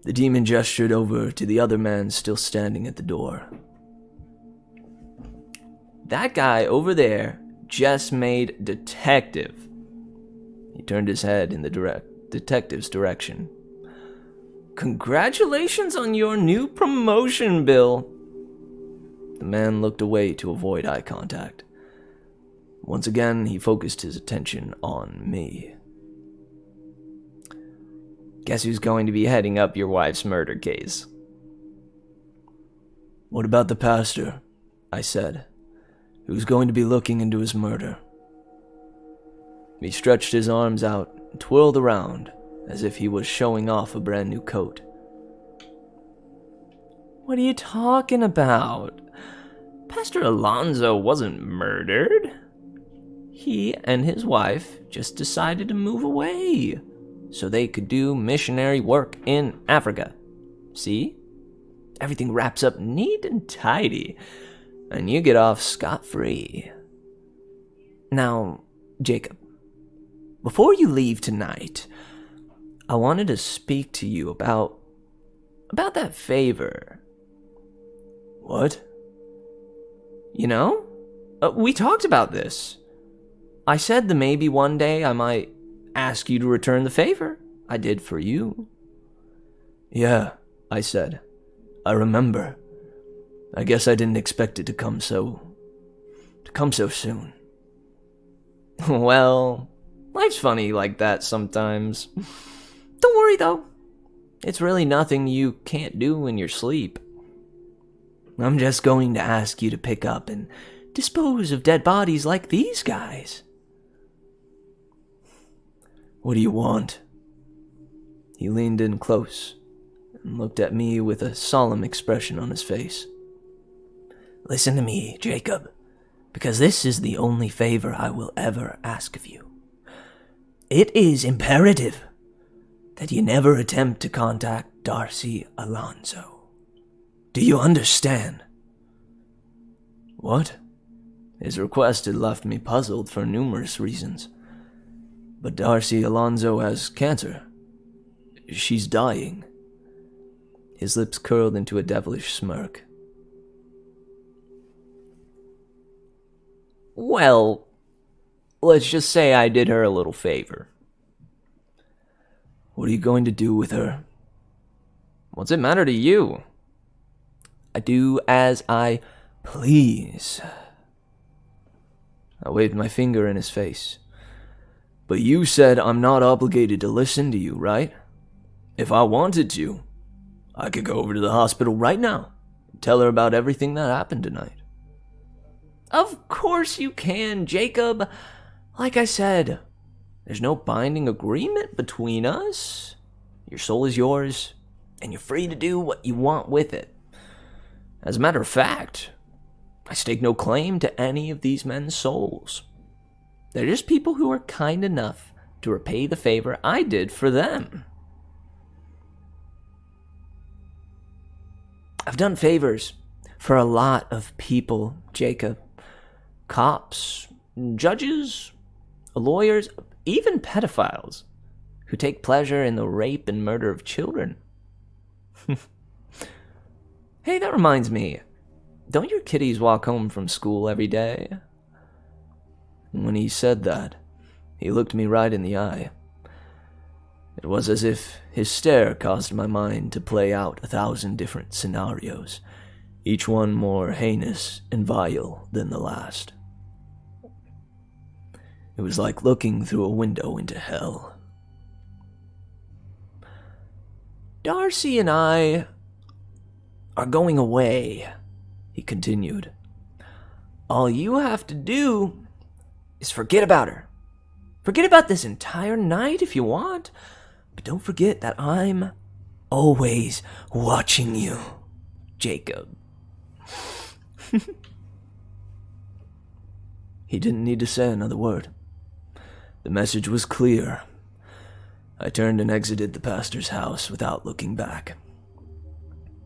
The demon gestured over to the other man still standing at the door. That guy over there just made detective. He turned his head in the detective's direction. Congratulations on your new promotion, Bill. The man looked away to avoid eye contact. Once again, he focused his attention on me. Guess who's going to be heading up your wife's murder case? What about the pastor? I said. Who's going to be looking into his murder? He stretched his arms out and twirled around as if he was showing off a brand new coat. What are you talking about? Pastor Alonzo wasn't murdered. He and his wife just decided to move away so they could do missionary work in Africa. See? Everything wraps up neat and tidy, and you get off scot-free. Now, Jacob, before you leave tonight, I wanted to speak to you about that favor. What? You know? We talked about this. I said that maybe one day I might ask you to return the favor I did for you. Yeah, I said. I remember. I guess I didn't expect it to come so soon. Well, life's funny like that sometimes. Don't worry, though. It's really nothing you can't do in your sleep. I'm just going to ask you to pick up and dispose of dead bodies like these guys. What do you want? He leaned in close and looked at me with a solemn expression on his face. Listen to me, Jacob, because this is the only favor I will ever ask of you. It is imperative that you never attempt to contact Darcy Alonso. Do you understand? What? His request had left me puzzled for numerous reasons. But Darcy Alonso has cancer. She's dying. His lips curled into a devilish smirk. Well, let's just say I did her a little favor. What are you going to do with her? What's it matter to you? I do as I please. I waved my finger in his face. But you said I'm not obligated to listen to you, right? If I wanted to, I could go over to the hospital right now and tell her about everything that happened tonight. Of course you can, Jacob. Like I said, there's no binding agreement between us. Your soul is yours, and you're free to do what you want with it. As a matter of fact, I stake no claim to any of these men's souls. They're just people who are kind enough to repay the favor I did for them. I've done favors for a lot of people, Jacob. Cops, judges, lawyers, even pedophiles who take pleasure in the rape and murder of children. Hey, that reminds me. Don't your kiddies walk home from school every day? When he said that, he looked me right in the eye. It was as if his stare caused my mind to play out 1,000 different scenarios, each one more heinous and vile than the last. It was like looking through a window into hell. Darcy and I are going away, he continued. All you have to do is forget about her. Forget about this entire night if you want, but don't forget that I'm always watching you, Jacob. He didn't need to say another word. The message was clear. I turned and exited the pastor's house without looking back.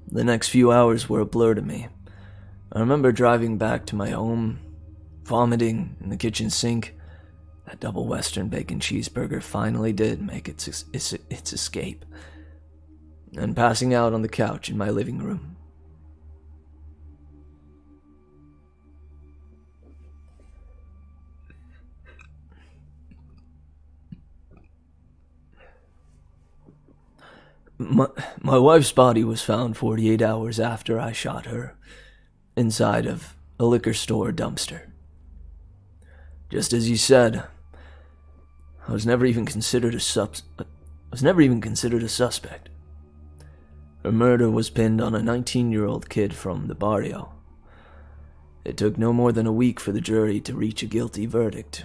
The next few hours were a blur to me. I remember driving back to my home, vomiting in the kitchen sink. That double Western bacon cheeseburger finally did make its escape, and passing out on the couch in my living room. My wife's body was found 48 hours after I shot her, inside of a liquor store dumpster. Just as you said, I was never even considered a suspect. Her murder was pinned on a 19-year-old kid from the barrio. It took no more than a week for the jury to reach a guilty verdict.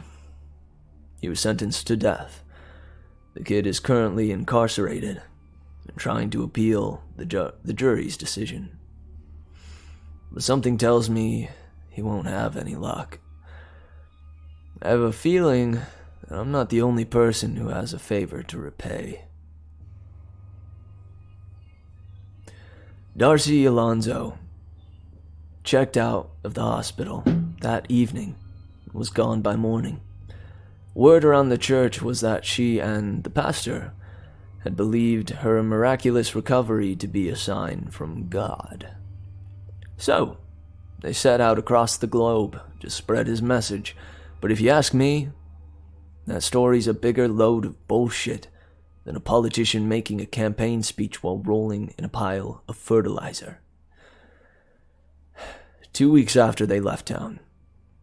He was sentenced to death. The kid is currently incarcerated and trying to appeal the jury's decision. But something tells me he won't have any luck. I have a feeling that I'm not the only person who has a favor to repay. Darcy Alonso checked out of the hospital that evening and was gone by morning. Word around the church was that she and the pastor had believed her miraculous recovery to be a sign from God. So, they set out across the globe to spread his message. But if you ask me, that story's a bigger load of bullshit than a politician making a campaign speech while rolling in a pile of fertilizer. 2 weeks after they left town,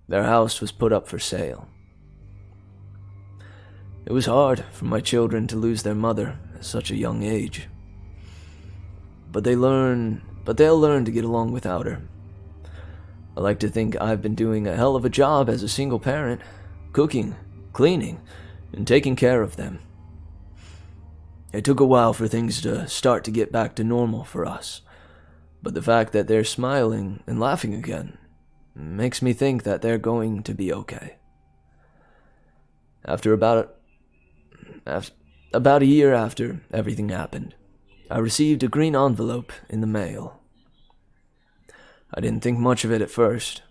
their house was put up for sale. It was hard for my children to lose their mother at such a young age. But they'll learn to get along without her. I like to think I've been doing a hell of a job as a single parent, cooking, cleaning, and taking care of them. It took a while for things to start to get back to normal for us, but the fact that they're smiling and laughing again makes me think that they're going to be okay. After about a year after everything happened, I received a green envelope in the mail. I didn't think much of it at first.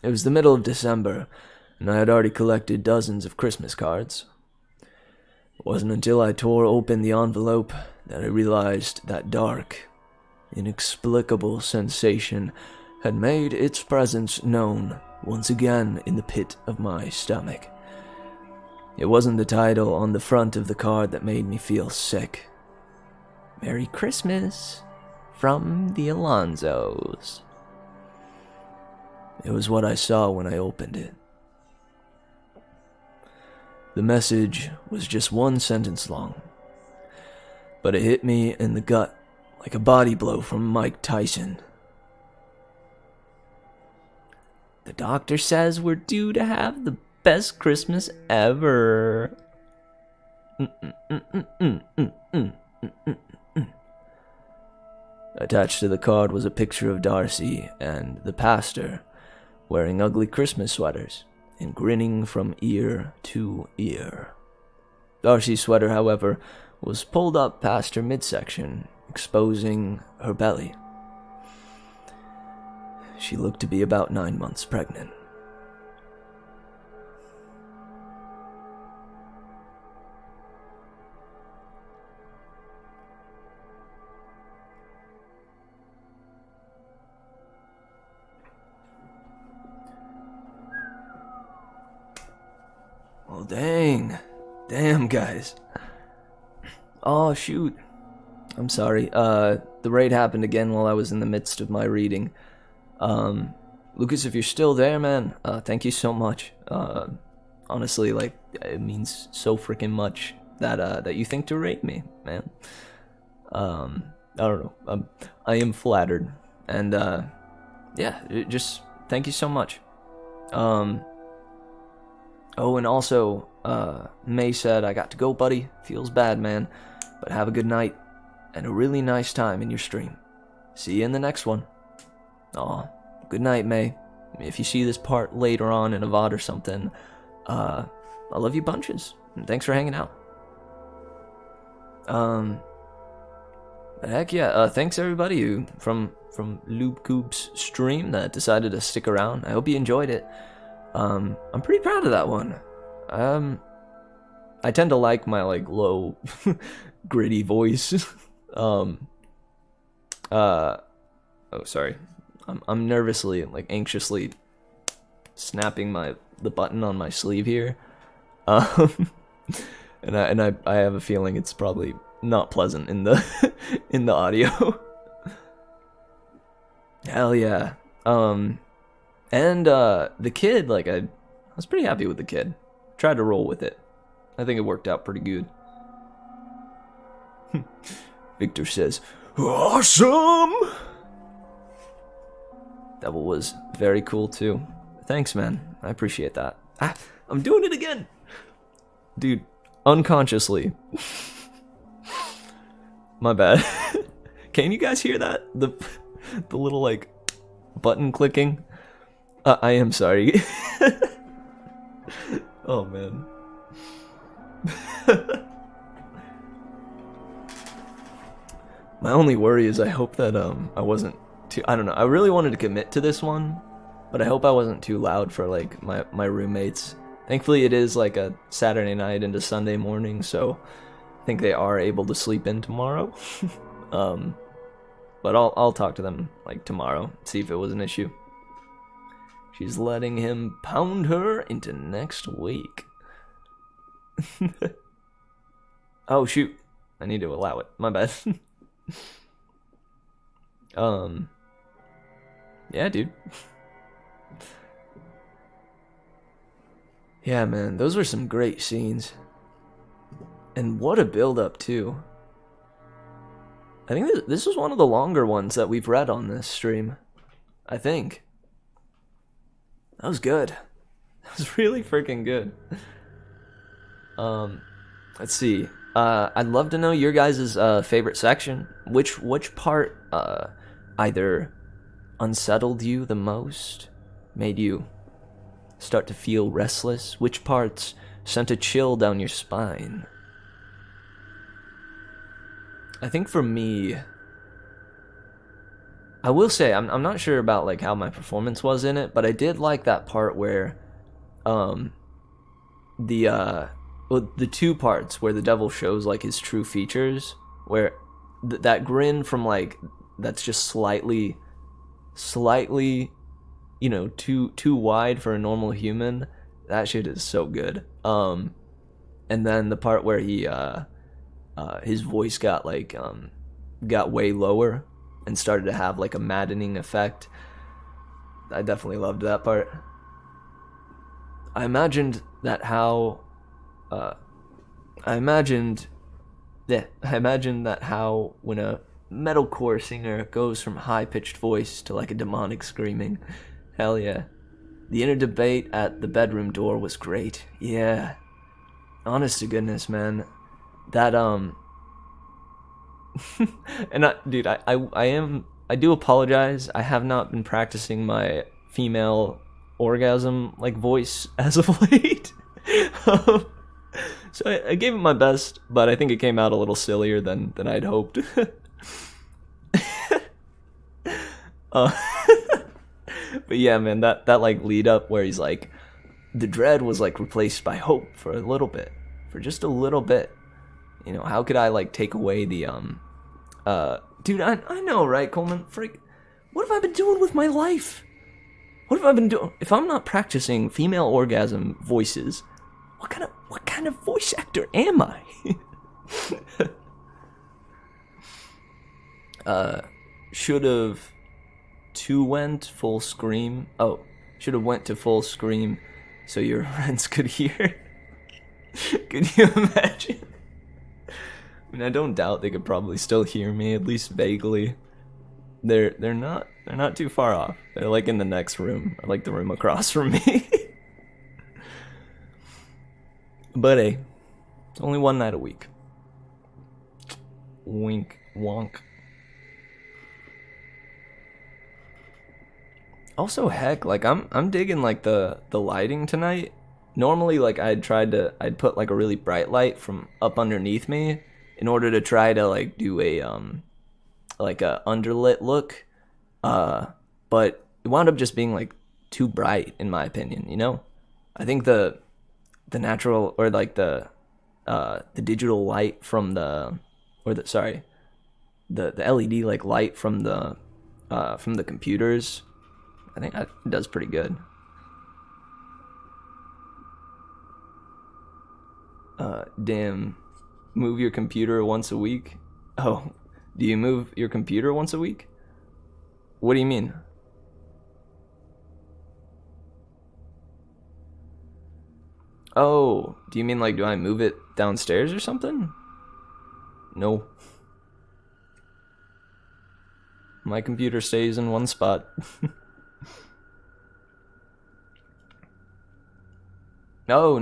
It was the middle of December, and I had already collected dozens of Christmas cards. It wasn't until I tore open the envelope that I realized that dark, inexplicable sensation had made its presence known once again in the pit of my stomach. It wasn't the title on the front of the card that made me feel sick. Merry Christmas from the Alonzos. It was what I saw when I opened it. The message was just one sentence long, but it hit me in the gut like a body blow from Mike Tyson. The doctor says we're due to have the best Christmas ever. Attached to the card was a picture of Darcy and the pastor wearing ugly Christmas sweaters and grinning from ear to ear. Darcy's sweater, however, was pulled up past her midsection, exposing her belly. She looked to be about 9 months pregnant. Well, damn, guys. Oh, shoot. I'm sorry. The raid happened again while I was in the midst of my reading. Lucas, if you're still there, man, thank you so much. Honestly, like, it means so freaking much that you think to raid me, man. I don't know. I am flattered. And, yeah, just thank you so much. Oh, and also, May said, I got to go, buddy. Feels bad, man. But have a good night and a really nice time in your stream. See you in the next one. Aw, good night, May. If you see this part later on in a VOD or something, I love you bunches. And thanks for hanging out. But heck yeah, thanks everybody who from Lube Coop's stream that decided to stick around. I hope you enjoyed it. I'm pretty proud of that one. I tend to like my like low gritty voice. Oh sorry. I'm nervously, like anxiously snapping the button on my sleeve here. And I have a feeling it's probably not pleasant in the in the audio. Hell yeah. And the kid, like I was pretty happy with the kid. Tried to roll with it. I think it worked out pretty good. Victor says, "Awesome!" That was very cool too. Thanks, man. I appreciate that. I'm doing it again. Dude, unconsciously. My bad. Can you guys hear that? The little like button clicking? I am sorry. Oh man. My only worry is I hope that I wasn't too, I don't know. I really wanted to commit to this one, but I hope I wasn't too loud for like my roommates. Thankfully it is like a Saturday night into Sunday morning, so I think they are able to sleep in tomorrow. But I'll talk to them like tomorrow, see if it was an issue. She's letting him pound her into next week. Oh shoot, I need to allow it. My bad. Yeah, dude. Yeah, man, those were some great scenes. And what a build-up, too. I think this was one of the longer ones that we've read on this stream. I think. That was good. That was really freaking good. Let's see. I'd love to know your guys' favorite section. Which part either unsettled you the most, made you start to feel restless? Which parts sent a chill down your spine? I think for me, I will say I'm not sure about like how my performance was in it, but I did like that part where the two parts where the devil shows like his true features, where that grin from like that's just slightly too wide for a normal human. That shit is so good. And then the part where he his voice got way lower and started to have like a maddening effect. I definitely loved that part. I imagined that how when a metalcore singer goes from high-pitched voice to like a demonic screaming. Hell yeah. The inner debate at the bedroom door was great. Yeah. Honest to goodness, man. That and I do apologize. I have not been practicing my female orgasm like voice as of late. So I gave it my best, but I think it came out a little sillier than I'd hoped. But yeah, man, that like lead up where he's like, the dread was like replaced by hope for a little bit, for just a little bit. You know, how could I like take away the dude, I know, right, Coleman? Freak, what have I been doing with my life? What have I been doing? If I'm not practicing female orgasm voices, what kind of voice actor am I? Should have went full scream. Oh, should have went to full scream so your friends could hear. Could you imagine? I mean, I don't doubt they could probably still hear me, at least vaguely. They're not too far off. They're like in the next room, or like the room across from me. But hey, it's only one night a week. Wink, wonk. Also, heck, like I'm digging like the lighting tonight. Normally, like I'd put like a really bright light from up underneath me in order to try to like do a like a underlit look. But it wound up just being like too bright in my opinion, you know? I think the natural, or like the digital light from the LED like light from the computers, I think that does pretty good. Damn, move your computer once a week? Oh, do you move your computer once a week? What do you mean? Oh, do you mean like, do I move it downstairs or something? No. My computer stays in one spot. No.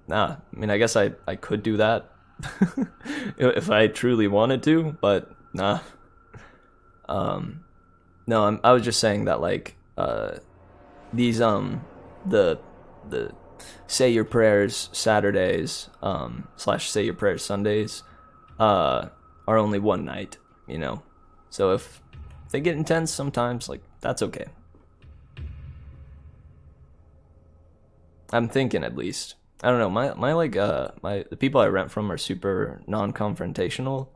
Nah, I mean, I guess I could do that if I truly wanted to, but nah. No, I was just saying that like these the Say Your Prayers Saturdays / Say Your Prayers Sundays are only one night, you know. So if they get intense sometimes, like that's okay. I'm thinking, at least. I don't know. The people I rent from are super non-confrontational.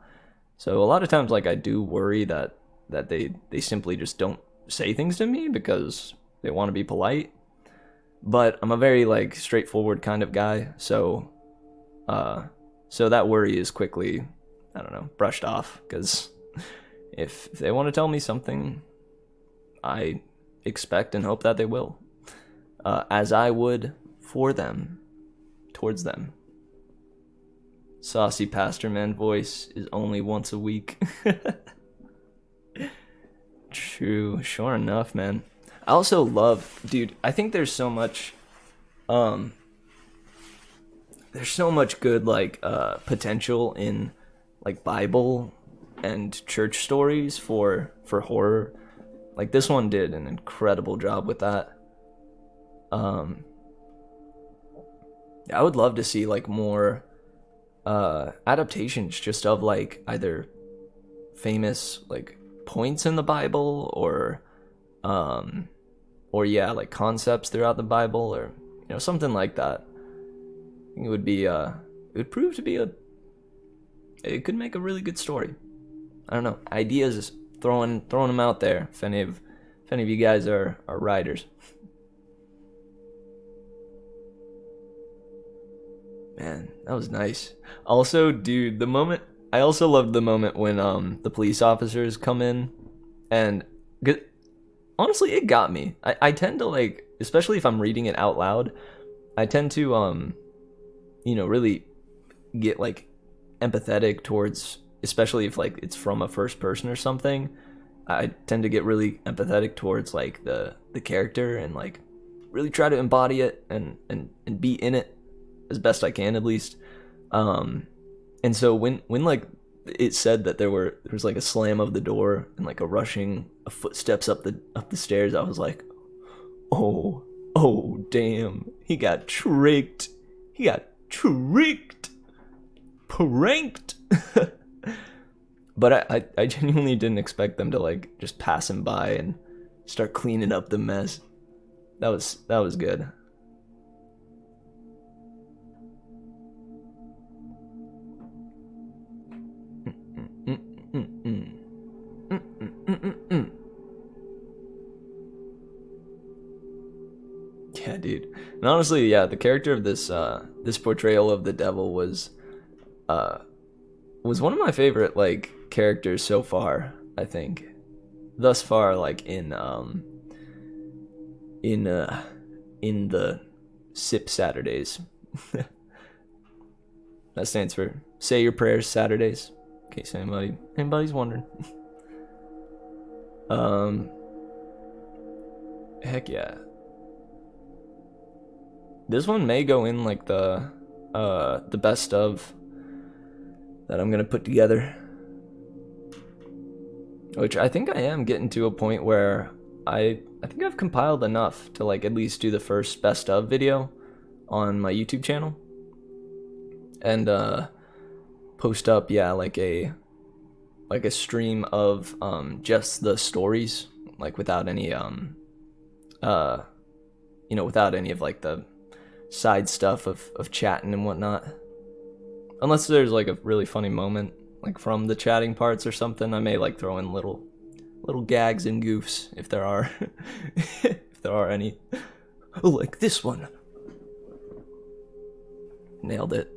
So a lot of times, like, I do worry that they simply just don't say things to me because they want to be polite. But I'm a very like straightforward kind of guy, so that worry is quickly, I don't know, brushed off. Because if they want to tell me something, I expect and hope that they will, as I would for them. towards them. Saucy pastor man voice is only once a week. True, sure enough, man. I also love, dude, I think there's so much good like potential in like Bible and church stories for horror. Like this one did an incredible job with that. I would love to see like more adaptations just of like either famous like points in the Bible or yeah, like concepts throughout the Bible, or you know, something like that. I think it would be it would prove to be it could make a really good story. I don't know, ideas, throwing them out there if any of you guys are writers. Man, that was nice. Also, dude, I also loved the moment when the police officers come in, and honestly, it got me. I tend to like, especially if I'm reading it out loud, I tend to you know, really get like empathetic towards, especially if like it's from a first person or something. I tend to get really empathetic towards like the character and like really try to embody it and be in it as best I can, at least. And so when like it said that there was like a slam of the door and like a footsteps up the stairs, I was like, oh damn, he got tricked, pranked. But I genuinely didn't expect them to like just pass him by and start cleaning up the mess. That was good. Yeah, dude. And honestly, yeah, the character of this portrayal of the devil was one of my favorite like characters so far, I think. Thus far, like in the Symp Saterdays. That stands for Say Your Prayers Saturdays, in case anybody's wondering. Heck yeah. This one may go in like the best of that I'm gonna put together, which I think I am getting to a point where I think I've compiled enough to like at least do the first best of video on my YouTube channel and post up, yeah, like a stream of just the stories, like without any you know, without any of like the side stuff of chatting and whatnot. Unless there's like a really funny moment like from the chatting parts or something, I may like throw in little gags and goofs if there are if there are any. Like this one. Nailed it.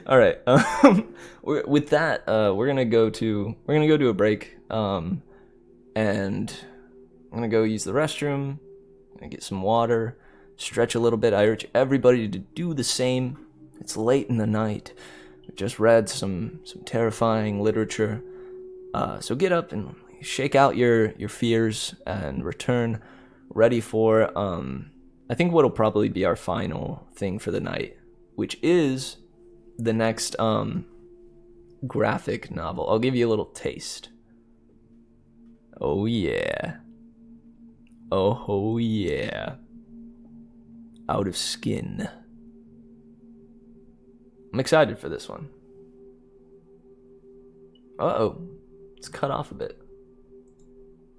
All right. With that, we're gonna go to a break. And I'm gonna go use the restroom. Gonna get some water, stretch a little bit. I urge everybody to do the same. It's late in the night. We just read some terrifying literature. So get up and shake out your fears and return ready for I think what'll probably be our final thing for the night, which is the next graphic novel. I'll give you a little taste. Oh yeah. Oh yeah. Out of Skin. I'm excited for this one. Uh-oh. It's cut off a bit.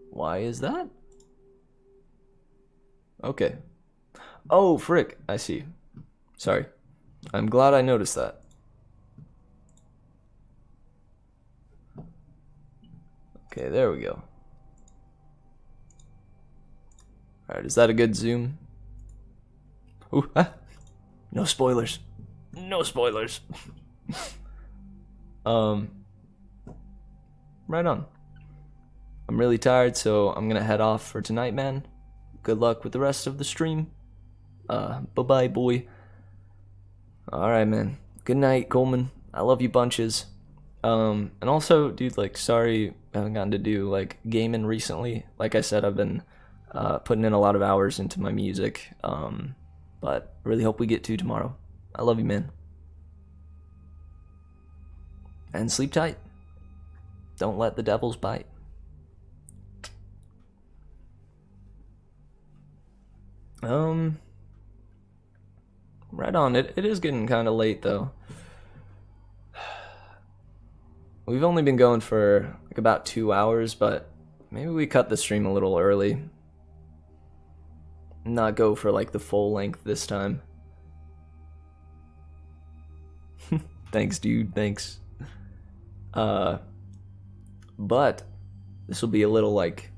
Why is that? Okay. Oh, frick. I see. Sorry. I'm glad I noticed that. Okay, there we go. Alright, is that a good zoom? Ooh, ah. No spoilers. No spoilers. Right on. I'm really tired, so I'm gonna head off for tonight, man. Good luck with the rest of the stream. Bye-bye, boy. Alright, man. Good night, Coleman. I love you bunches. And also, dude, like, sorry I haven't gotten to do, like, gaming recently. Like I said, I've been, putting in a lot of hours into my music. But I really hope we get to tomorrow. I love you, man. And sleep tight. Don't let the devils bite. Right on. It is getting kind of late, though. We've only been going for like about 2 hours, but maybe we cut the stream a little early. Not go for like the full length this time. Thanks, dude. Thanks. But this will be a little like,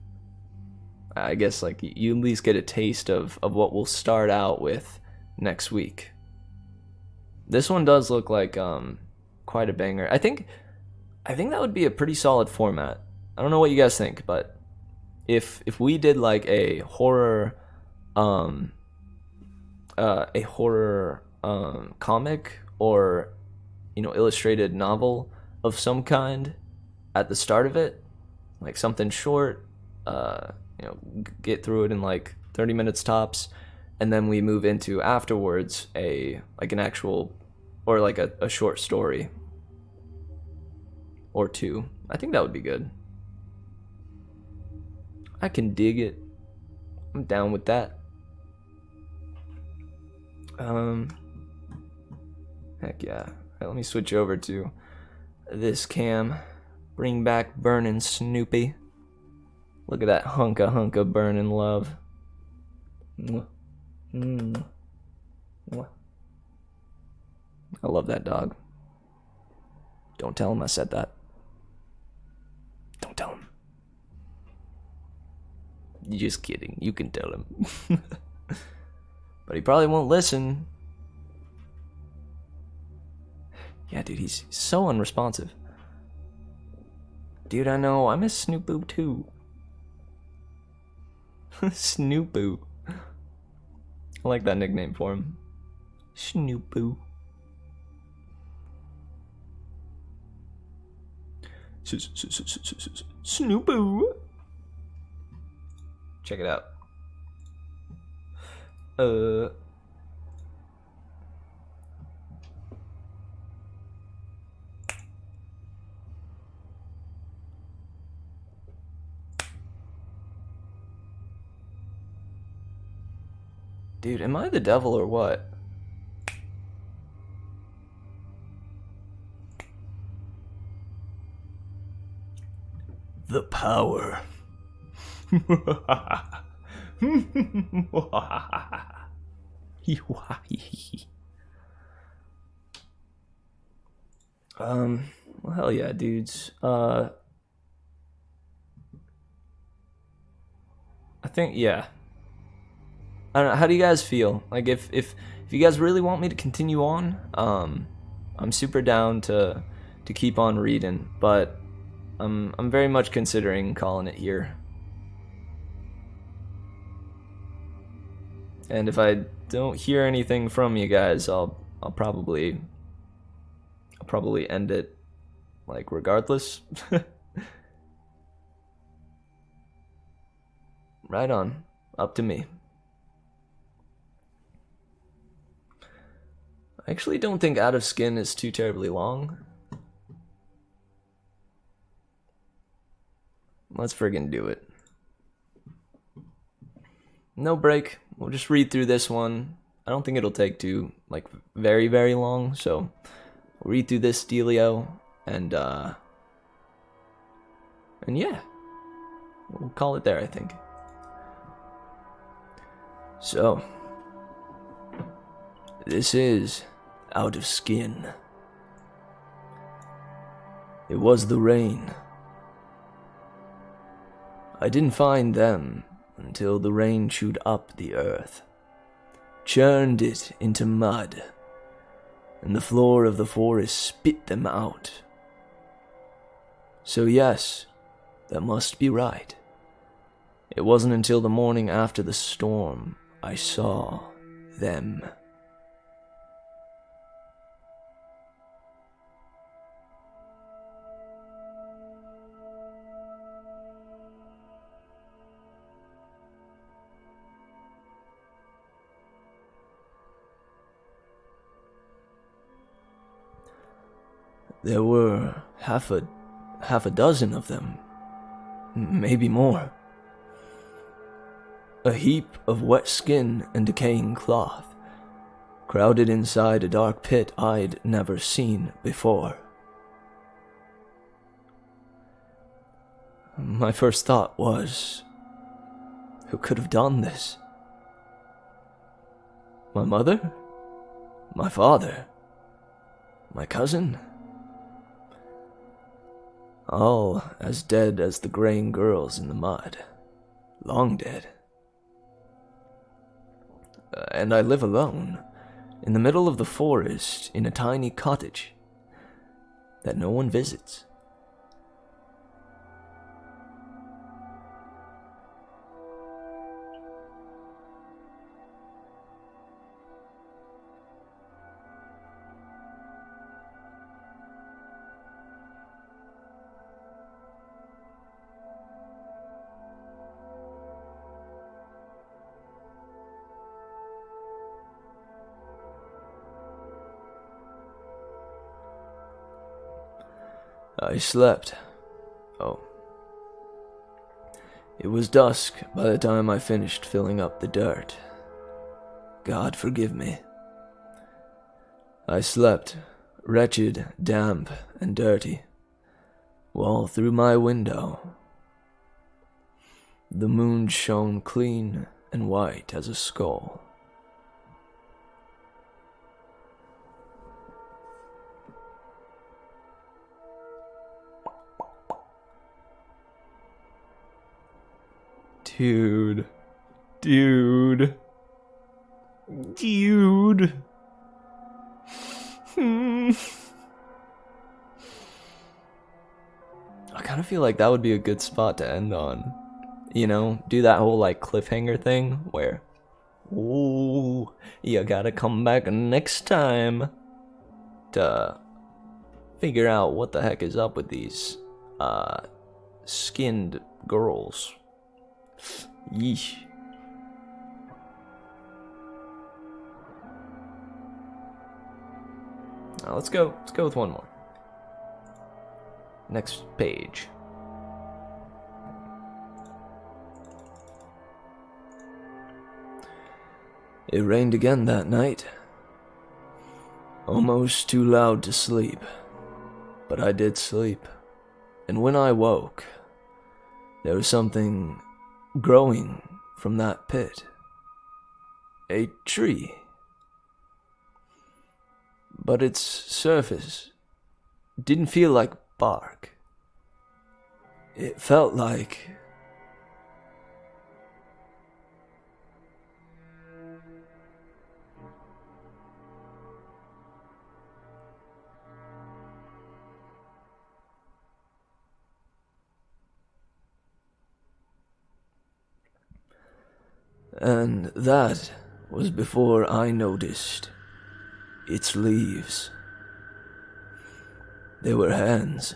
I guess like you at least get a taste of what we'll start out with next week. This one does look like quite a banger. I think that would be a pretty solid format. I don't know what you guys think, but if we did like a horror comic or illustrated novel of some kind at the start of it, like something short, get through it in like 30 minutes tops, and then we move into afterwards an actual or like a short story or two. I think that would be good. I can dig it. I'm down with that. Heck yeah. Right, let me switch over to this cam. Bring back burning Snoopy. Look at that hunka burning love. Mwah. Mwah. I love that dog. Don't tell him I said that. Don't tell him. Just kidding. You can tell him. But he probably won't listen. Yeah, dude, he's so unresponsive. Dude, I know. I miss Snoopoo too. Snoopoo. I like that nickname for him. Snoopoo. Snoopoo. Check it out. Dude, am I the devil or what? The power. Well, hell yeah, dudes. I think, yeah. I don't know, how do you guys feel? Like, if you guys really want me to continue on, I'm super down to keep on reading, but I'm very much considering calling it here. And if I don't hear anything from you guys, I'll probably end it, like, regardless. Right on. Up to me. I actually don't think Out of Skin is too terribly long. Let's friggin' do it. No break. We'll just read through this one. I don't think it'll take too, like, very, very long, so we'll read through this dealio, and yeah. We'll call it there, I think. So, this is Out of Skin. It was the rain. I didn't find them until the rain chewed up the earth, churned it into mud, and the floor of the forest spit them out. So yes, That must be right. It wasn't until the morning after the storm I saw them. There were half a dozen of them, maybe more. A heap of wet skin and decaying cloth, crowded inside a dark pit I'd never seen before. My first thought was, who could have done this? My mother? My father? My cousin? All as dead as the graying girls in the mud. Long dead. And I live alone, in the middle of the forest, in a tiny cottage that no one visits. I slept. Oh. It was dusk by the time I finished filling up the dirt. God forgive me. I slept, wretched, damp, and dirty, while through my window the moon shone clean and white as a skull. Dude. I kind of feel like that would be a good spot to end on. You know, do that whole like cliffhanger thing where, ooh, you gotta come back next time to figure out what the heck is up with these skinned girls. Yeesh. Now let's go with one more. Next page. It rained again that night. Almost too loud to sleep, but I did sleep. And when I woke, there was something growing from that pit. A tree. But its surface didn't feel like bark. It felt like... And that was before I noticed its leaves. They were hands.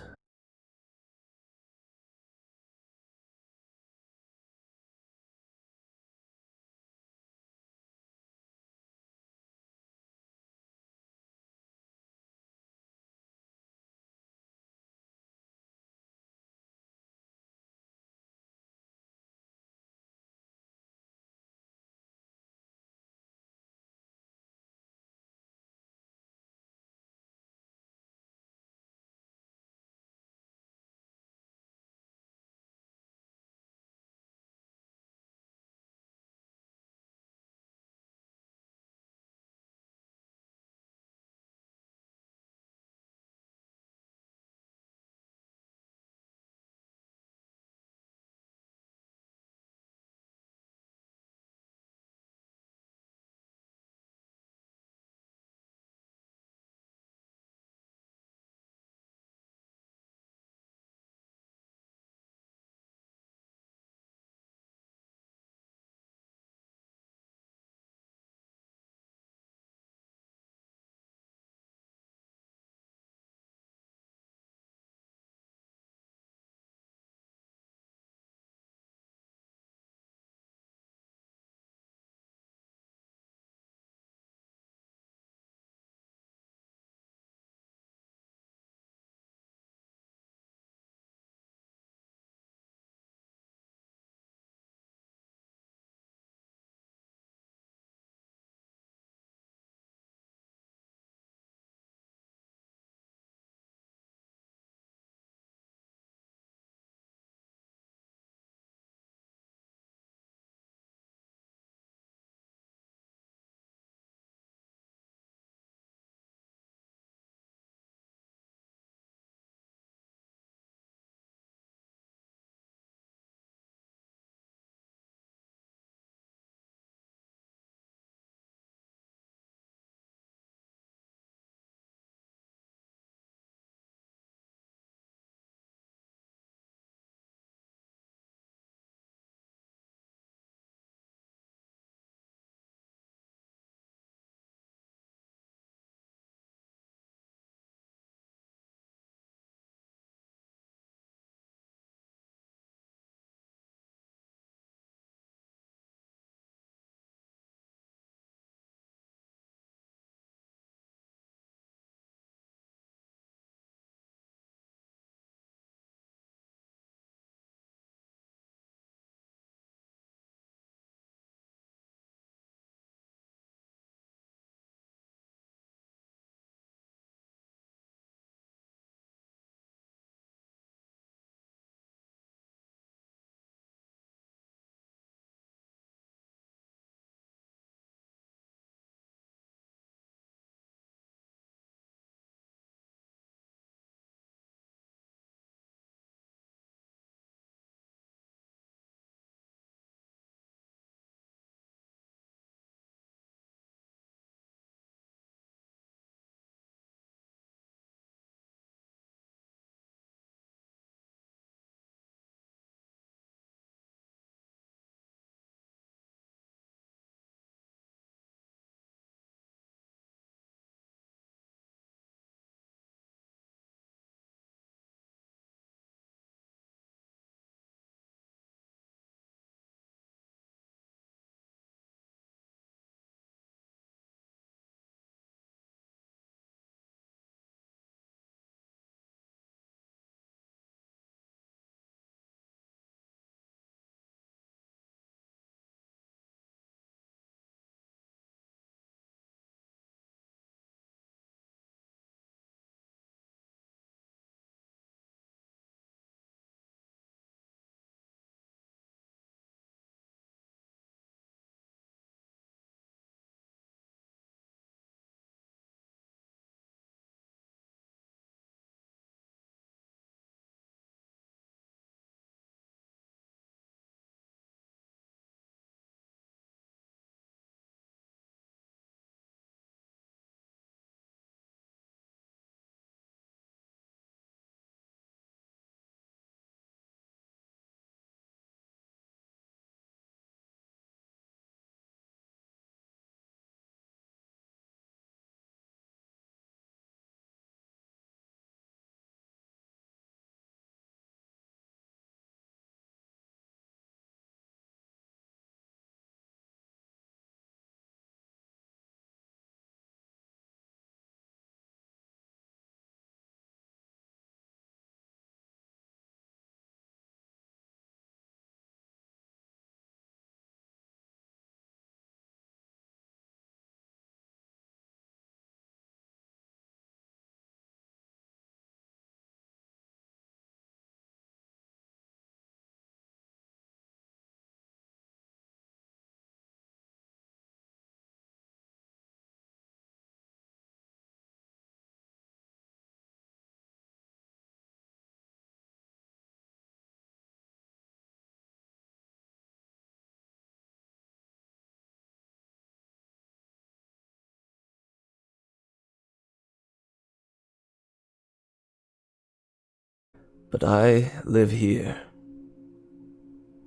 But I live here,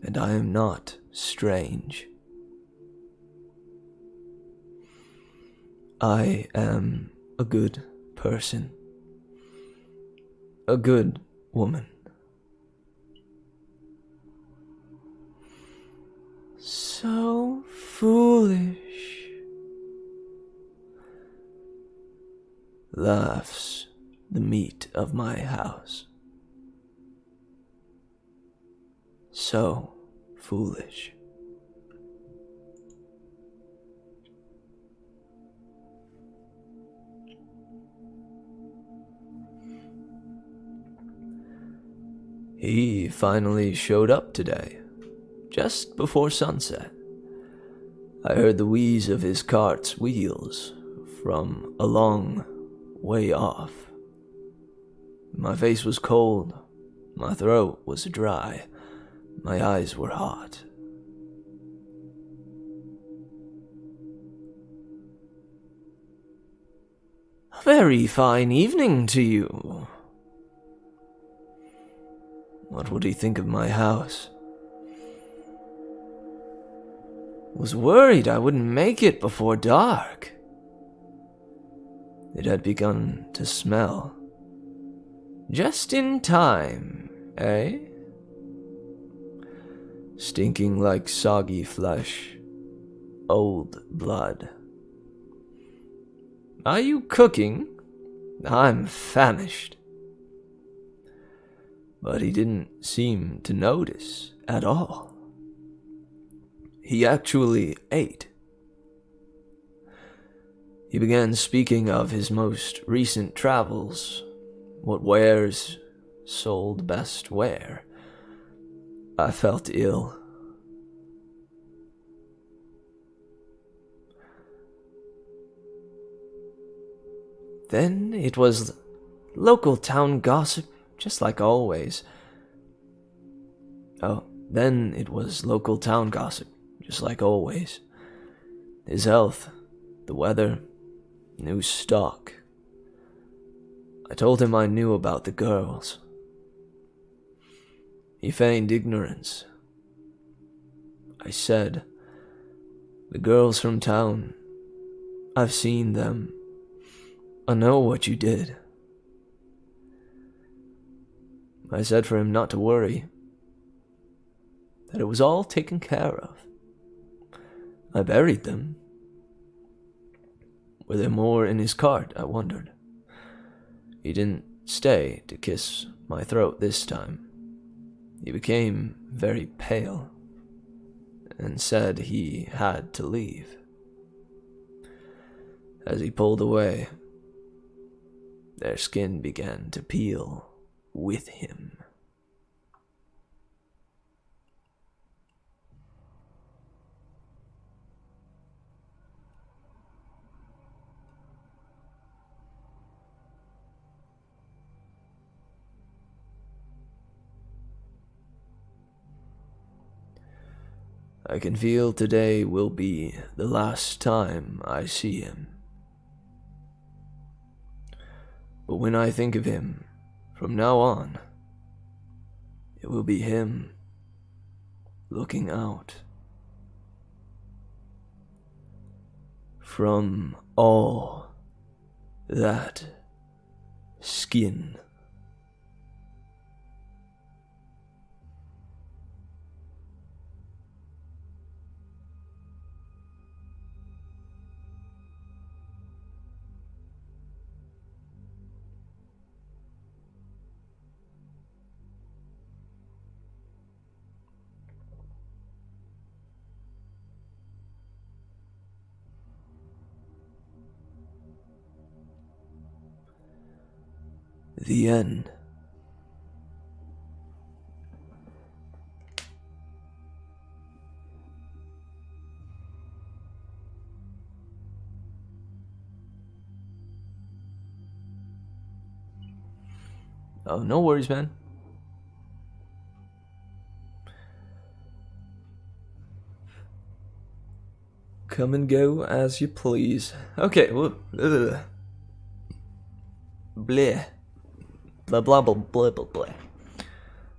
and I am not strange. I am a good person, a good woman. So foolish, laughs the meat of my house. So foolish. He finally showed up today, just before sunset. I heard the wheeze of his cart's wheels from a long way off. My face was cold, my throat was dry, my eyes were hot. A very fine evening to you. What would he think of my house? Was worried I wouldn't make it before dark. It had begun to smell. Just in time, eh? Stinking like soggy flesh, old blood. Are you cooking? I'm famished. But he didn't seem to notice at all. He actually ate. He began speaking of his most recent travels, what wares sold best where. I felt ill. Then it was local town gossip, just like always. Then it was local town gossip, just like always. His health, the weather, new stock. I told him I knew about the girls. He feigned ignorance. I said, the girls from town, I've seen them. I know what you did. I said for him not to worry, that it was all taken care of. I buried them. Were there more in his cart, I wondered. He didn't stay to kiss my throat this time. He became very pale and said he had to leave. As he pulled away, their skin began to peel with him. I can feel today will be the last time I see him. But when I think of him, from now on, it will be him looking out. From all that skin. The end. Oh, no worries, man. Come and go as you please. Okay, bleh. Blah, blah, blah, blah, blah, blah.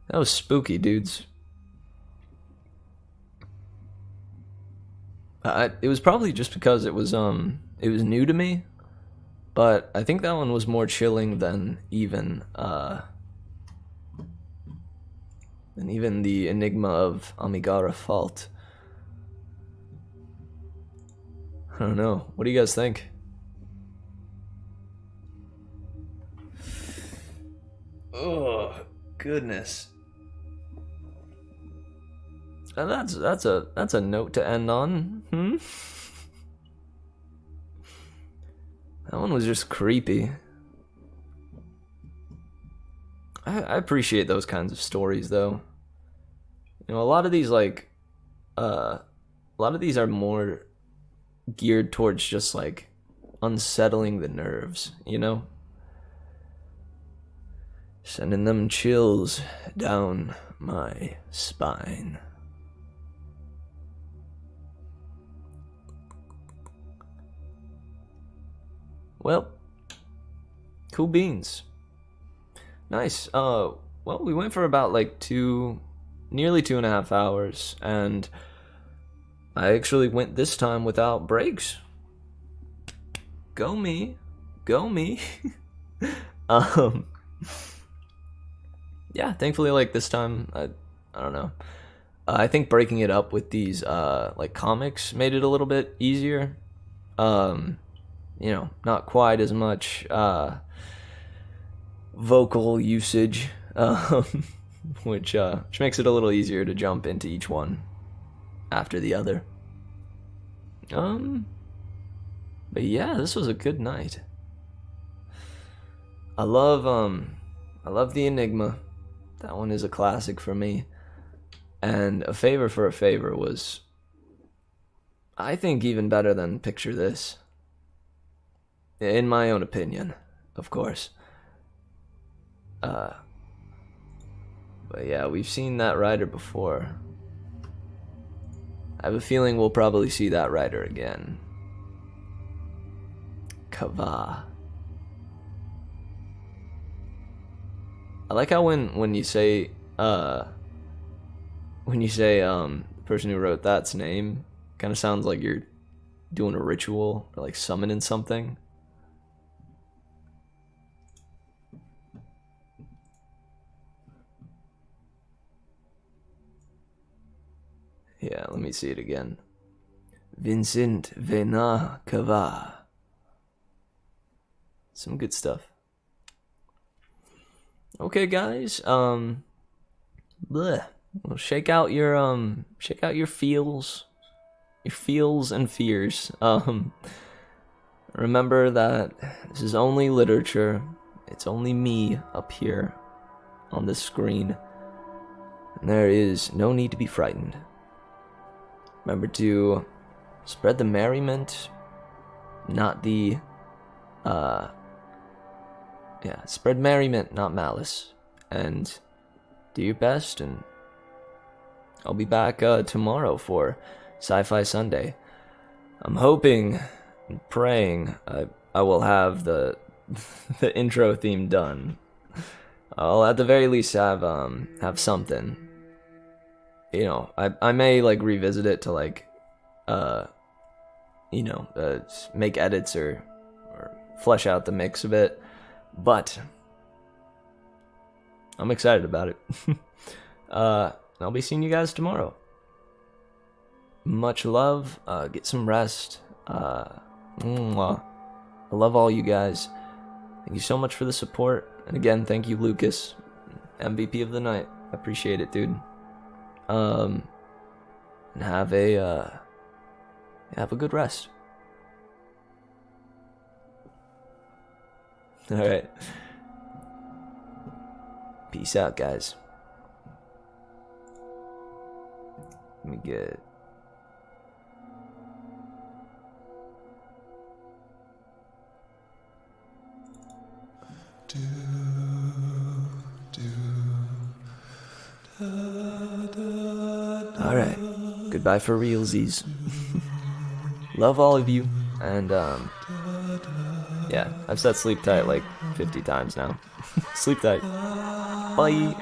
That was spooky, dudes. It was probably just because it was new to me, but I think that one was more chilling than even the Enigma of Amigara Fault. I don't know. What do you guys think? Oh, goodness. And that's a note to end on. That one was just creepy. I appreciate those kinds of stories, though. You know, a lot of these are more geared towards just like unsettling the nerves, you know? Sending them chills down my spine. Well, cool beans. Nice. Well, we went for about like nearly 2.5 hours, and I actually went this time without breaks. Go me. Yeah, thankfully, like this time, I don't know. I think breaking it up with these like comics made it a little bit easier. You know, not quite as much vocal usage, which makes it a little easier to jump into each one after the other. But yeah, this was a good night. I love the Enigma. That one is a classic for me. And A Favor for a Favor was, I think, even better than Picture This. In my own opinion, of course. But yeah, we've seen that writer before. I have a feeling we'll probably see that writer again. Kava. I like how when you say the person who wrote that's name, kind of sounds like you're doing a ritual or like summoning something. Yeah, let me see it again. Vincent Vena Kava. Some good stuff. Okay, guys. Well, shake out your feels and fears. Remember that this is only literature. It's only me up here on this screen, and there is no need to be frightened. Remember to spread the merriment, not the spread merriment, not malice, and do your best. And I'll be back tomorrow for Sci-Fi Sunday. I'm hoping and praying I will have the the intro theme done. I'll at the very least have something. You know, I may like revisit it to like make edits or flesh out the mix a bit. But I'm excited about it. I'll be seeing you guys tomorrow. Much love. Get some rest. I love all you guys. Thank you so much for the support. And again, thank you, Lucas, MVP of the night. I appreciate it, dude. And have a good rest. All right. Peace out, guys. Let me get. All right. Goodbye for realsies. Love all of you, and yeah, I've said sleep tight like 50 times now. Sleep tight. Bye.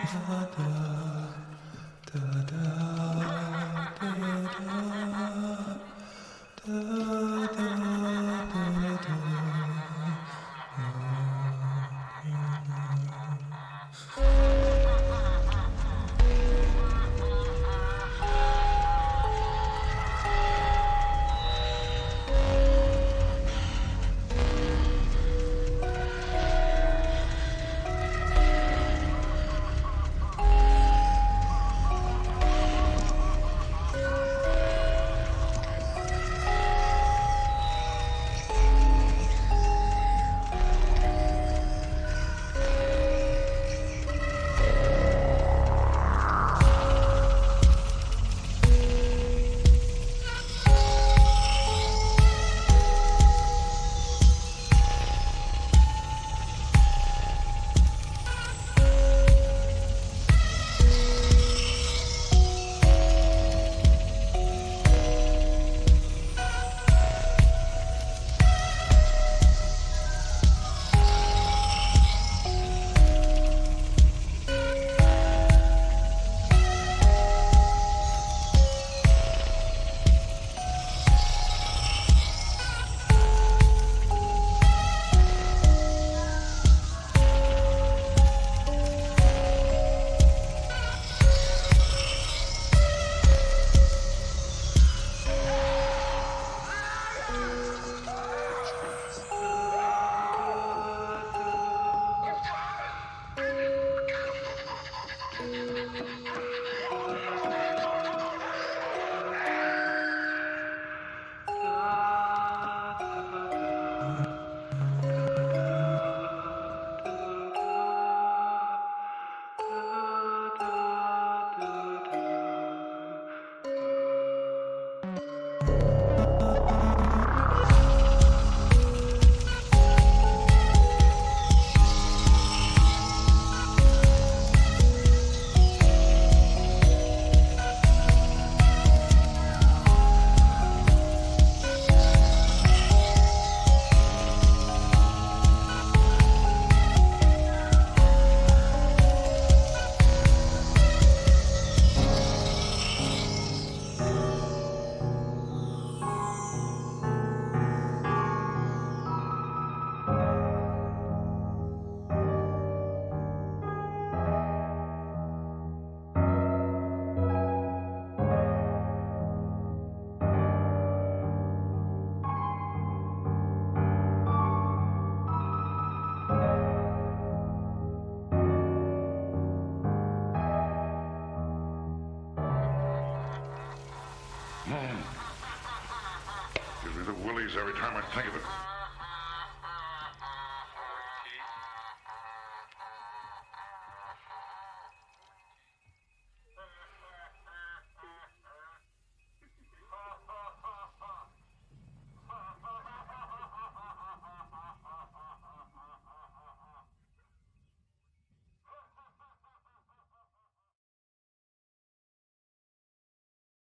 Gives me the willies every time I think of it.